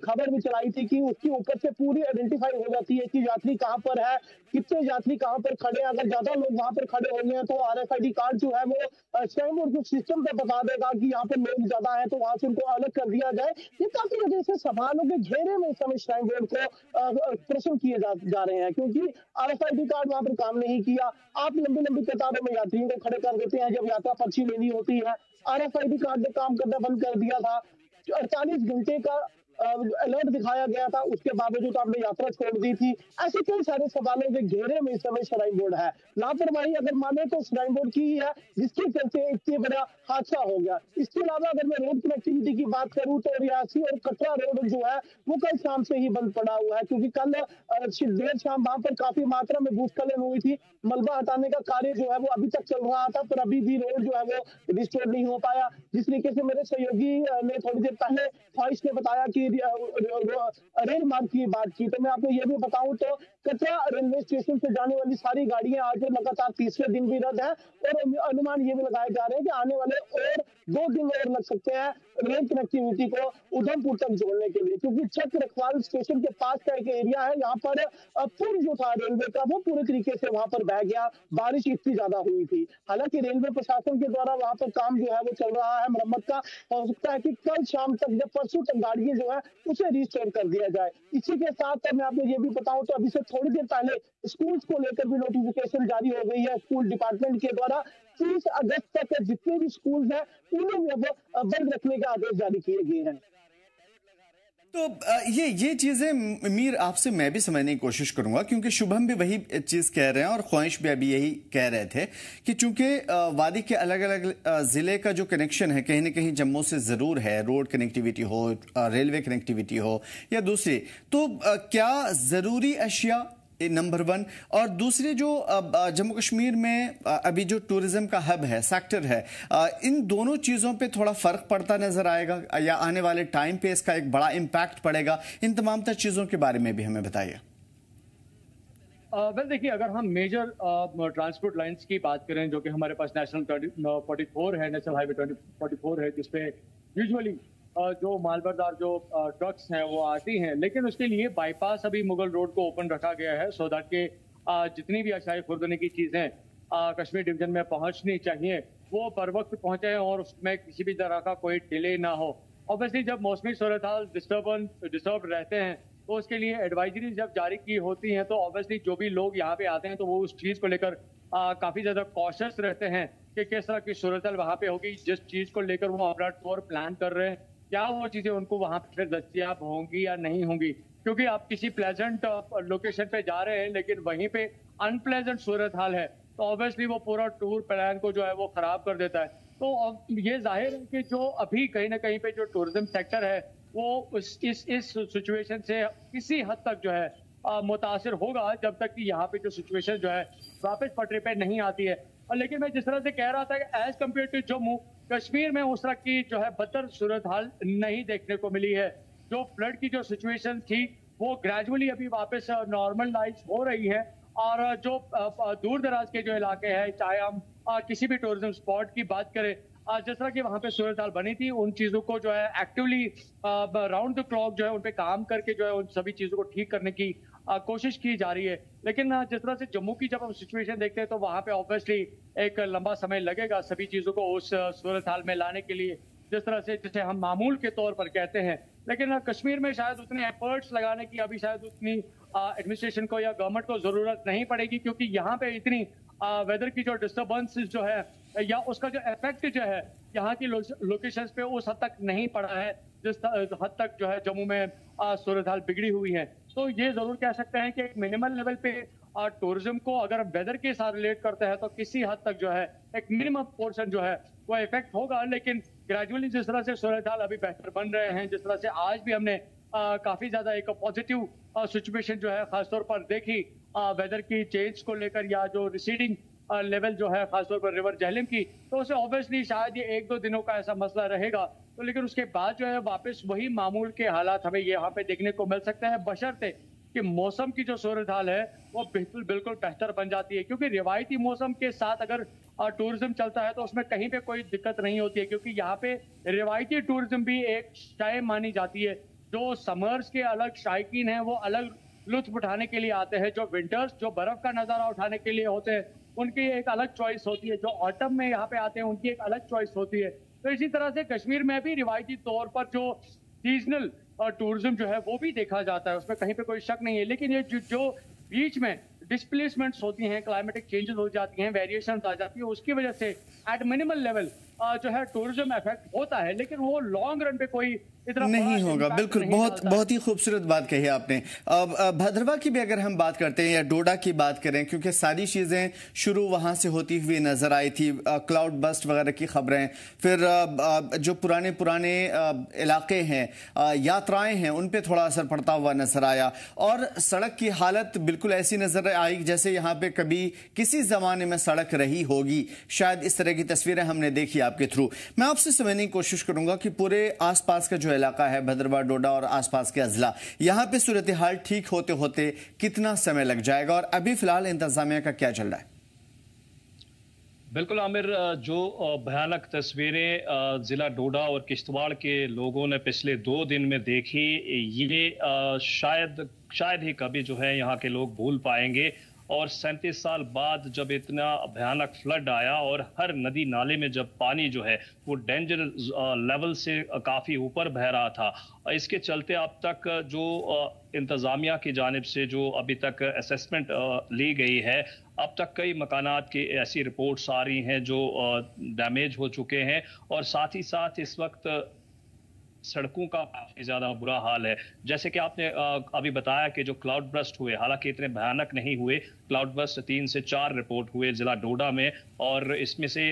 खबर भी चलाई थी कि उसके ऊपर से पूरी आइडेंटिफाई हो जाती है कि यात्री कहाँ पर है, कितने यात्री कहाँ पर खड़े हैं। अगर ज्यादा लोग वहां पर खड़े होंगे तो RFID कार्ड जो है वो श्राइन बोर्ड के सिस्टम पे बता देगा कि यहाँ पर लोग ज्यादा है, तो वहां से उनको अलग कर दिया जाए। ये काफी वजह से सवालों के घेरे में इस समय श्राइन बोर्ड को प्रश्न किए जा रहे हैं, क्योंकि RFID कार्ड वहां पर काम नहीं किया। आप लंबी लंबी कतारों में यात्रियों को खड़े कर देते हैं जब यात्रा पर्ची लेनी होती है। RFID कार्ड ने काम करना बंद कर दिया था। 48 घंटे का अलर्ट दिखाया गया था, उसके बावजूद आपने यात्रा छोड़ दी थी। ऐसे कई सारे सवालों के घेरे में इस समय श्राइन बोर्ड है। लापरवाही अगर माने तो श्राइन बोर्ड की ही है, जिसके चलते इतने बड़ा हादसा हो गया। इसके अलावा अगर मैं रोड कनेक्टिविटी की बात करूं तो रियासी और कटरा रोड जो है वो कल शाम से ही बंद पड़ा हुआ है, क्योंकि कल देर शाम वहां पर काफी मात्रा में भूस्खलन हुई थी। मलबा हटाने का कार्य जो है वो अभी तक चल रहा था, पर अभी भी रोड जो है वो रिस्टोर नहीं हो पाया। जिस तरीके से मेरे सहयोगी ने थोड़ी देर पहले ख्वाहिश ने बताया कि रेल मार्ग की बात की, तो मैं आपको ये भी बताऊं तो कटरा रेलवे स्टेशन से जाने वाली सारी गाड़ियां आज लगातार तीसरे दिन भी रद्द है, और अनुमान ये भी लगाए जा रहे हैं कि आने वाले और 2 दिन और लग सकते हैं रेल कनेक्टिविटी को उधमपुर तक जोड़ने के लिए, क्योंकि चक रखवाल स्टेशन के पास का एक एरिया है, यहाँ पर पुल जो था रेलवे का वो पूरे तरीके से वहां पर बह गया। बारिश इतनी ज्यादा हुई थी। हालांकि रेलवे प्रशासन के द्वारा वहां पर काम जो है वो चल रहा है मरम्मत का। हो सकता है कि कल शाम तक या परसों तक गाड़ियां जो है उसे रिस्टोर कर दिया जाए। इसी के साथ मैं आपको ये भी बताऊं तो अभी से थोड़ी देर पहले स्कूल्स को लेकर भी नोटिफिकेशन जारी हो गई है स्कूल डिपार्टमेंट के द्वारा। 30 अगस्त तक जितने भी स्कूल हैं उन्हें बंद रखने के आदेश जारी किए गए हैं। तो ये चीजें मीर आपसे मैं भी समझने की कोशिश करूंगा, क्योंकि शुभम भी वही चीज कह रहे हैं और ख्वाहिश भी अभी यही कह रहे थे कि चूंकि वादी के अलग अलग जिले का जो कनेक्शन है कहीं ना कहीं जम्मू से जरूर है, रोड कनेक्टिविटी हो, रेलवे कनेक्टिविटी हो या दूसरी, तो क्या जरूरी अशिया नंबर 1, और दूसरी जो जम्मू कश्मीर में अभी जो टूरिज्म का हब है, सेक्टर है, इन दोनों चीजों पे थोड़ा फर्क पड़ता नजर आएगा या आने वाले टाइम पे इसका एक बड़ा इंपैक्ट पड़ेगा? इन तमाम तर चीजों के बारे में भी हमें बताइए। वेल देखिए, अगर हम मेजर ट्रांसपोर्ट लाइंस की बात करें जो कि हमारे पास नेशनल 44 है, नेशनल हाईवे 44 है, जिसपे यूजुअली जो मालबरदार जो ट्रक्स हैं वो आती हैं, लेकिन उसके लिए बाईपास अभी मुगल रोड को ओपन रखा गया है सो दैट के जितनी भी अशाई खुर्दनी की चीज़ें कश्मीर डिवीजन में पहुंचनी चाहिए वो बर वक्त पहुंचे और उसमें किसी भी तरह का कोई डिले ना हो। ऑब्वियसली जब मौसमी सूरत हाल डिस्टर्ब रहते हैं तो उसके लिए एडवाइजरी जब जारी की होती हैं तो ऑब्वियसली जो भी लोग यहाँ पे आते हैं तो वो उस चीज़ को लेकर काफ़ी ज़्यादा कॉशियस रहते हैं कि किस तरह की सूरत हाल वहाँ पे होगी। जिस चीज़ को लेकर वो अपना टूर प्लान कर रहे हैं क्या वो चीज़ें उनको वहाँ पे दस्तियाब होंगी या नहीं होंगी, क्योंकि आप किसी प्लेजेंट लोकेशन पे जा रहे हैं लेकिन वहीं पे अनप्लेजेंट सूरत हाल है तो ऑब्वियसली वो पूरा टूर प्लान को जो है वो खराब कर देता है। तो ये जाहिर है कि जो अभी कहीं ना कहीं पे जो टूरिज्म सेक्टर है वो इस सिचुएशन से किसी हद तक जो है मुतासिर होगा जब तक कि यहाँ पे जो सिचुएशन जो है वापस पटरी पे नहीं आती है। लेकिन मैं जिस तरह से कह रहा था कि as compare to Jammu Kashmir में उस तरह की जो है बदतर सूरत हाल नहीं देखने को मिली है। जो फ्लड की जो सिचुएशन थी वो ग्रेजुअली अभी वापस नॉर्मलाइज हो रही है और जो दूर दराज के जो इलाके हैं, चाहे हम किसी भी टूरिज्म स्पॉट की बात करें, जिस तरह की वहाँ पे सूरत हाल बनी थी उन चीज़ों को जो है एक्टिवली राउंड द क्लॉक जो है उन पे काम करके जो है उन सभी चीज़ों को ठीक करने की कोशिश की जा रही है। लेकिन जिस तरह से जम्मू की जब हम सिचुएशन देखते हैं तो वहाँ पे ऑब्वियसली एक लंबा समय लगेगा सभी चीज़ों को उस सूरत हाल में लाने के लिए जिस तरह से जिसे हम मामूल के तौर पर कहते हैं। लेकिन कश्मीर में शायद उतने एफर्ट्स लगाने की अभी शायद उतनी एडमिनिस्ट्रेशन को या गवर्नमेंट को ज़रूरत नहीं पड़ेगी, क्योंकि यहाँ पे इतनी वेदर की जो डिस्टर्बेंस जो है या उसका जो इफेक्ट जो है यहाँ की लोकेशंस पे उस हद तक नहीं पड़ा है जिस हद तक जो है जम्मू में सूरत हाल बिगड़ी हुई है। तो ये जरूर कह सकते हैं कि एक मिनिमल लेवल पे टूरिज्म को अगर वेदर के साथ रिलेट करते हैं तो किसी हद तक जो है एक मिनिमम पोर्शन जो है वो इफेक्ट होगा। लेकिन ग्रेजुअली जिस तरह से सूरत हाल अभी बेहतर बन रहे हैं, जिस तरह से आज भी हमने काफी ज्यादा एक पॉजिटिव सिचुएशन जो है खासतौर पर देखी वेदर की चेंज को लेकर या जो रिसीडिंग लेवल जो है खासतौर पर रिवर झेलम की, तो उसे ऑब्वियसली शायद ये 1-2 दिनों का ऐसा मसला रहेगा। तो लेकिन उसके बाद जो है वापस वही मामूल के हालात हमें यहाँ पे देखने को मिल सकते हैं, बशर्ते कि मौसम की जो सूरत हाल है वो बिल्कुल बेहतर बन जाती है। क्योंकि रिवायती मौसम के साथ अगर टूरिज्म चलता है तो उसमें कहीं पे कोई दिक्कत नहीं होती है, क्योंकि यहाँ पे रिवायती टूरिज्म भी एक शाय मानी जाती है। जो समर्स के अलग शायकीन हैं वो अलग लुत्फ उठाने के लिए आते हैं। जो विंटर्स, जो बर्फ का नज़ारा उठाने के लिए होते हैं, उनकी एक अलग चॉइस होती है। जो ऑटम में यहाँ पे आते हैं, उनकी एक अलग चॉइस होती है। तो इसी तरह से कश्मीर में भी रिवायती तौर पर जो सीजनल टूरिज्म जो है वो भी देखा जाता है, उसमें कहीं पे कोई शक नहीं है। लेकिन ये जो बीच में डिस्प्लेसमेंट्स होती हैं, क्लाइमेटिक चेंजेस हो जाती हैं, वेरिएशंस आ जाती है, उसकी वजह से एट मिनिमल लेवल जो है टूरिज्म इफेक्ट होता है, लेकिन वो लॉन्ग रन पे कोई इतना नहीं होगा। बिल्कुल, बहुत ही खूबसूरत बात कही आपने। भद्रवा की भी अगर हम बात करते हैं या डोडा की बात करें, क्योंकि सारी चीजें शुरू वहां से होती हुई नजर आई थी, क्लाउड बस्ट वगैरह की खबरें, फिर जो पुराने इलाके हैं, यात्राएं हैं, उन पे थोड़ा असर पड़ता हुआ नजर आया, और सड़क की हालत बिल्कुल ऐसी नजर आई जैसे यहाँ पे कभी किसी जमाने में सड़क रही होगी। शायद इस तरह की तस्वीरें हमने देखी आपके थ्रू। मैं आपसे समझने की कोशिश करूंगा कि पूरे आसपास का जो इलाका है भद्रवा, डोडा और आसपास के अजला, यहां पे सूरत हाल ठीक होते होते कितना समय लग जाएगा, और अभी फिलहाल इंतजामिया का क्या चल रहा है? बिल्कुल आमिर, जो भयानक तस्वीरें जिला डोडा और किश्तवाड़ के लोगों ने पिछले 2 दिन में देखी, ये शायद ही कभी जो है यहाँ के लोग भूल पाएंगे। और 37 साल बाद जब इतना भयानक फ्लड आया और हर नदी नाले में जब पानी जो है वो डेंजर लेवल से काफ़ी ऊपर बह रहा था, इसके चलते अब तक जो इंतज़ामिया की जानिब से जो अभी तक असेसमेंट ली गई है, अब तक कई मकानात की ऐसी रिपोर्ट्स आ रही हैं जो डैमेज हो चुके हैं, और साथ ही साथ इस वक्त सड़कों का काफी ज्यादा बुरा हाल है। जैसे कि आपने अभी बताया कि जो क्लाउड बर्स्ट हुए, हालांकि इतने भयानक नहीं हुए, क्लाउड बर्स्ट 3 से 4 रिपोर्ट हुए जिला डोडा में, और इसमें से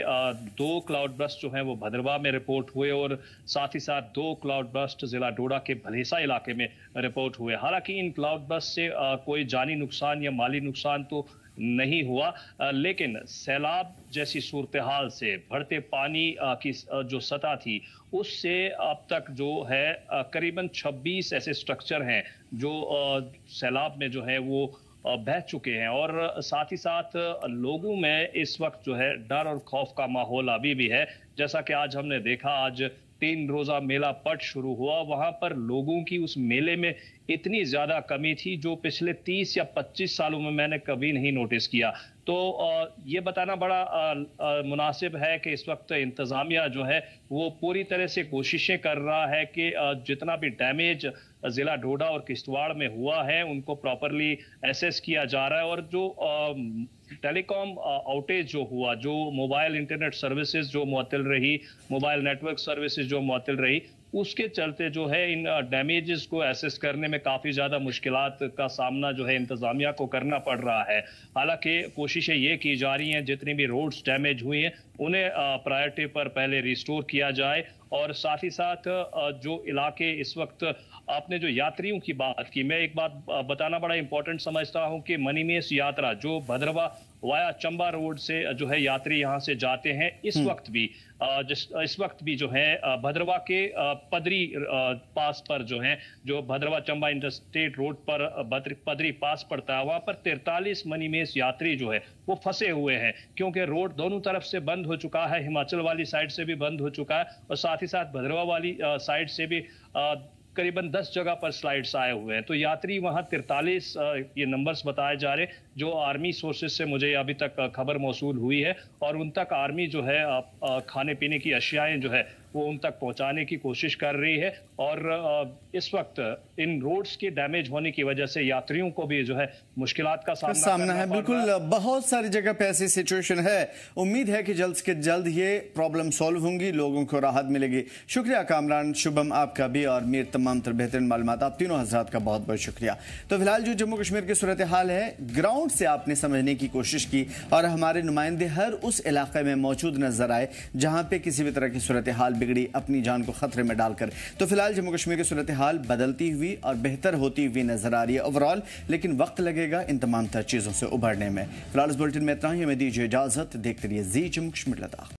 2 क्लाउड बर्स्ट जो हैं वो भद्रवा में रिपोर्ट हुए, और साथ ही साथ 2 क्लाउड बर्स्ट जिला डोडा के भलेसा इलाके में रिपोर्ट हुए। हालांकि इन क्लाउड बर्स्ट से कोई जानी नुकसान या माली नुकसान तो नहीं हुआ, लेकिन सैलाब जैसी सूरत हाल से बढ़ते पानी की जो सतह थी, उससे अब तक जो है करीबन 26 ऐसे स्ट्रक्चर हैं जो सैलाब में जो है वो बह चुके हैं, और साथ ही साथ लोगों में इस वक्त जो है डर और खौफ का माहौल अभी भी है। जैसा कि आज हमने देखा, आज 3 रोजा मेला पट शुरू हुआ, वहां पर लोगों की उस मेले में इतनी ज्यादा कमी थी जो पिछले 30 या 25 सालों में मैंने कभी नहीं नोटिस किया। तो ये बताना बड़ा मुनासिब है कि इस वक्त इंतजामिया जो है वो पूरी तरह से कोशिशें कर रहा है कि जितना भी डैमेज जिला डोडा और किश्तवाड़ में हुआ है उनको प्रॉपरली एसेस किया जा रहा है, और जो टेलीकॉम आउटेज जो हुआ, जो मोबाइल इंटरनेट सर्विसेज जो मुअत्तल रही, मोबाइल नेटवर्क सर्विसेज जो मुअत्तल रही, उसके चलते जो है इन डैमेजेस को एसेस करने में काफ़ी ज़्यादा मुश्किलात का सामना जो है इंतज़ामिया को करना पड़ रहा है। हालांकि कोशिशें ये की जा रही हैं जितनी भी रोड्स डैमेज हुई हैं उन्हें प्रायोरिटी पर पहले रिस्टोर किया जाए, और साथ ही साथ जो इलाके इस वक्त, आपने जो यात्रियों की बात की, मैं एक बात बताना बड़ा इंपॉर्टेंट समझता हूं कि मनीमेस यात्रा जो भद्रवा वाया चंबा रोड से जो है यात्री यहां से जाते हैं, इस वक्त भी जो है भद्रवा के पदरी पास पर जो है, जो भद्रवा चंबा इंटरस्टेट रोड पर पदरी पास पड़ता है, वहां पर 43 मनीमेस यात्री जो है वो फंसे हुए हैं, क्योंकि रोड दोनों तरफ से बंद हो चुका है, हिमाचल वाली साइड से भी बंद हो चुका है, और साथ ही साथ भद्रवा वाली साइड से भी करीबन 10 जगह पर स्लाइड्स आए हुए हैं। तो यात्री वहां 43 ये नंबर्स बताए जा रहे, जो आर्मी सोर्सेज से मुझे अभी तक खबर मौसूल हुई है, और उन तक आर्मी जो है खाने पीने की अशियाएं जो है वो उन तक पहुंचाने की कोशिश कर रही है, और इस वक्त इन रोड्स के डैमेज होने की वजह से यात्रियों को भी जो है मुश्किलात का सामना है। बिल्कुल, बहुत सारी जगह पे ऐसी सिचुएशन है। उम्मीद है कि जल्द से जल्द ये प्रॉब्लम सॉल्व होंगी, लोगों को राहत मिलेगी। शुक्रिया कामरान, शुभम आपका भी, और मीर तमाम तर बेहतरीन मालूमात, आप तीनों हजरात का बहुत बहुत शुक्रिया। तो फिलहाल जो जम्मू कश्मीर की सूरत हाल है, ग्राउंड से आपने समझने की कोशिश की, और हमारे नुमाइंदे हर उस इलाके में मौजूद नजर आए जहां पे किसी भी तरह की सूरत हाल बिगड़ी, अपनी जान को खतरे में डालकर। तो फिलहाल जम्मू कश्मीर की सूरत हाल बदलती हुई और बेहतर होती हुई नजर आ रही है ओवरऑल, लेकिन वक्त लगेगा इन तमाम तर चीजों से उभरने में। फिलहाल इस बुलेटिन में इतना ही, हमें दीजिए इजाजत। देखते रहिए जी जम्मू कश्मीर लद्दाख।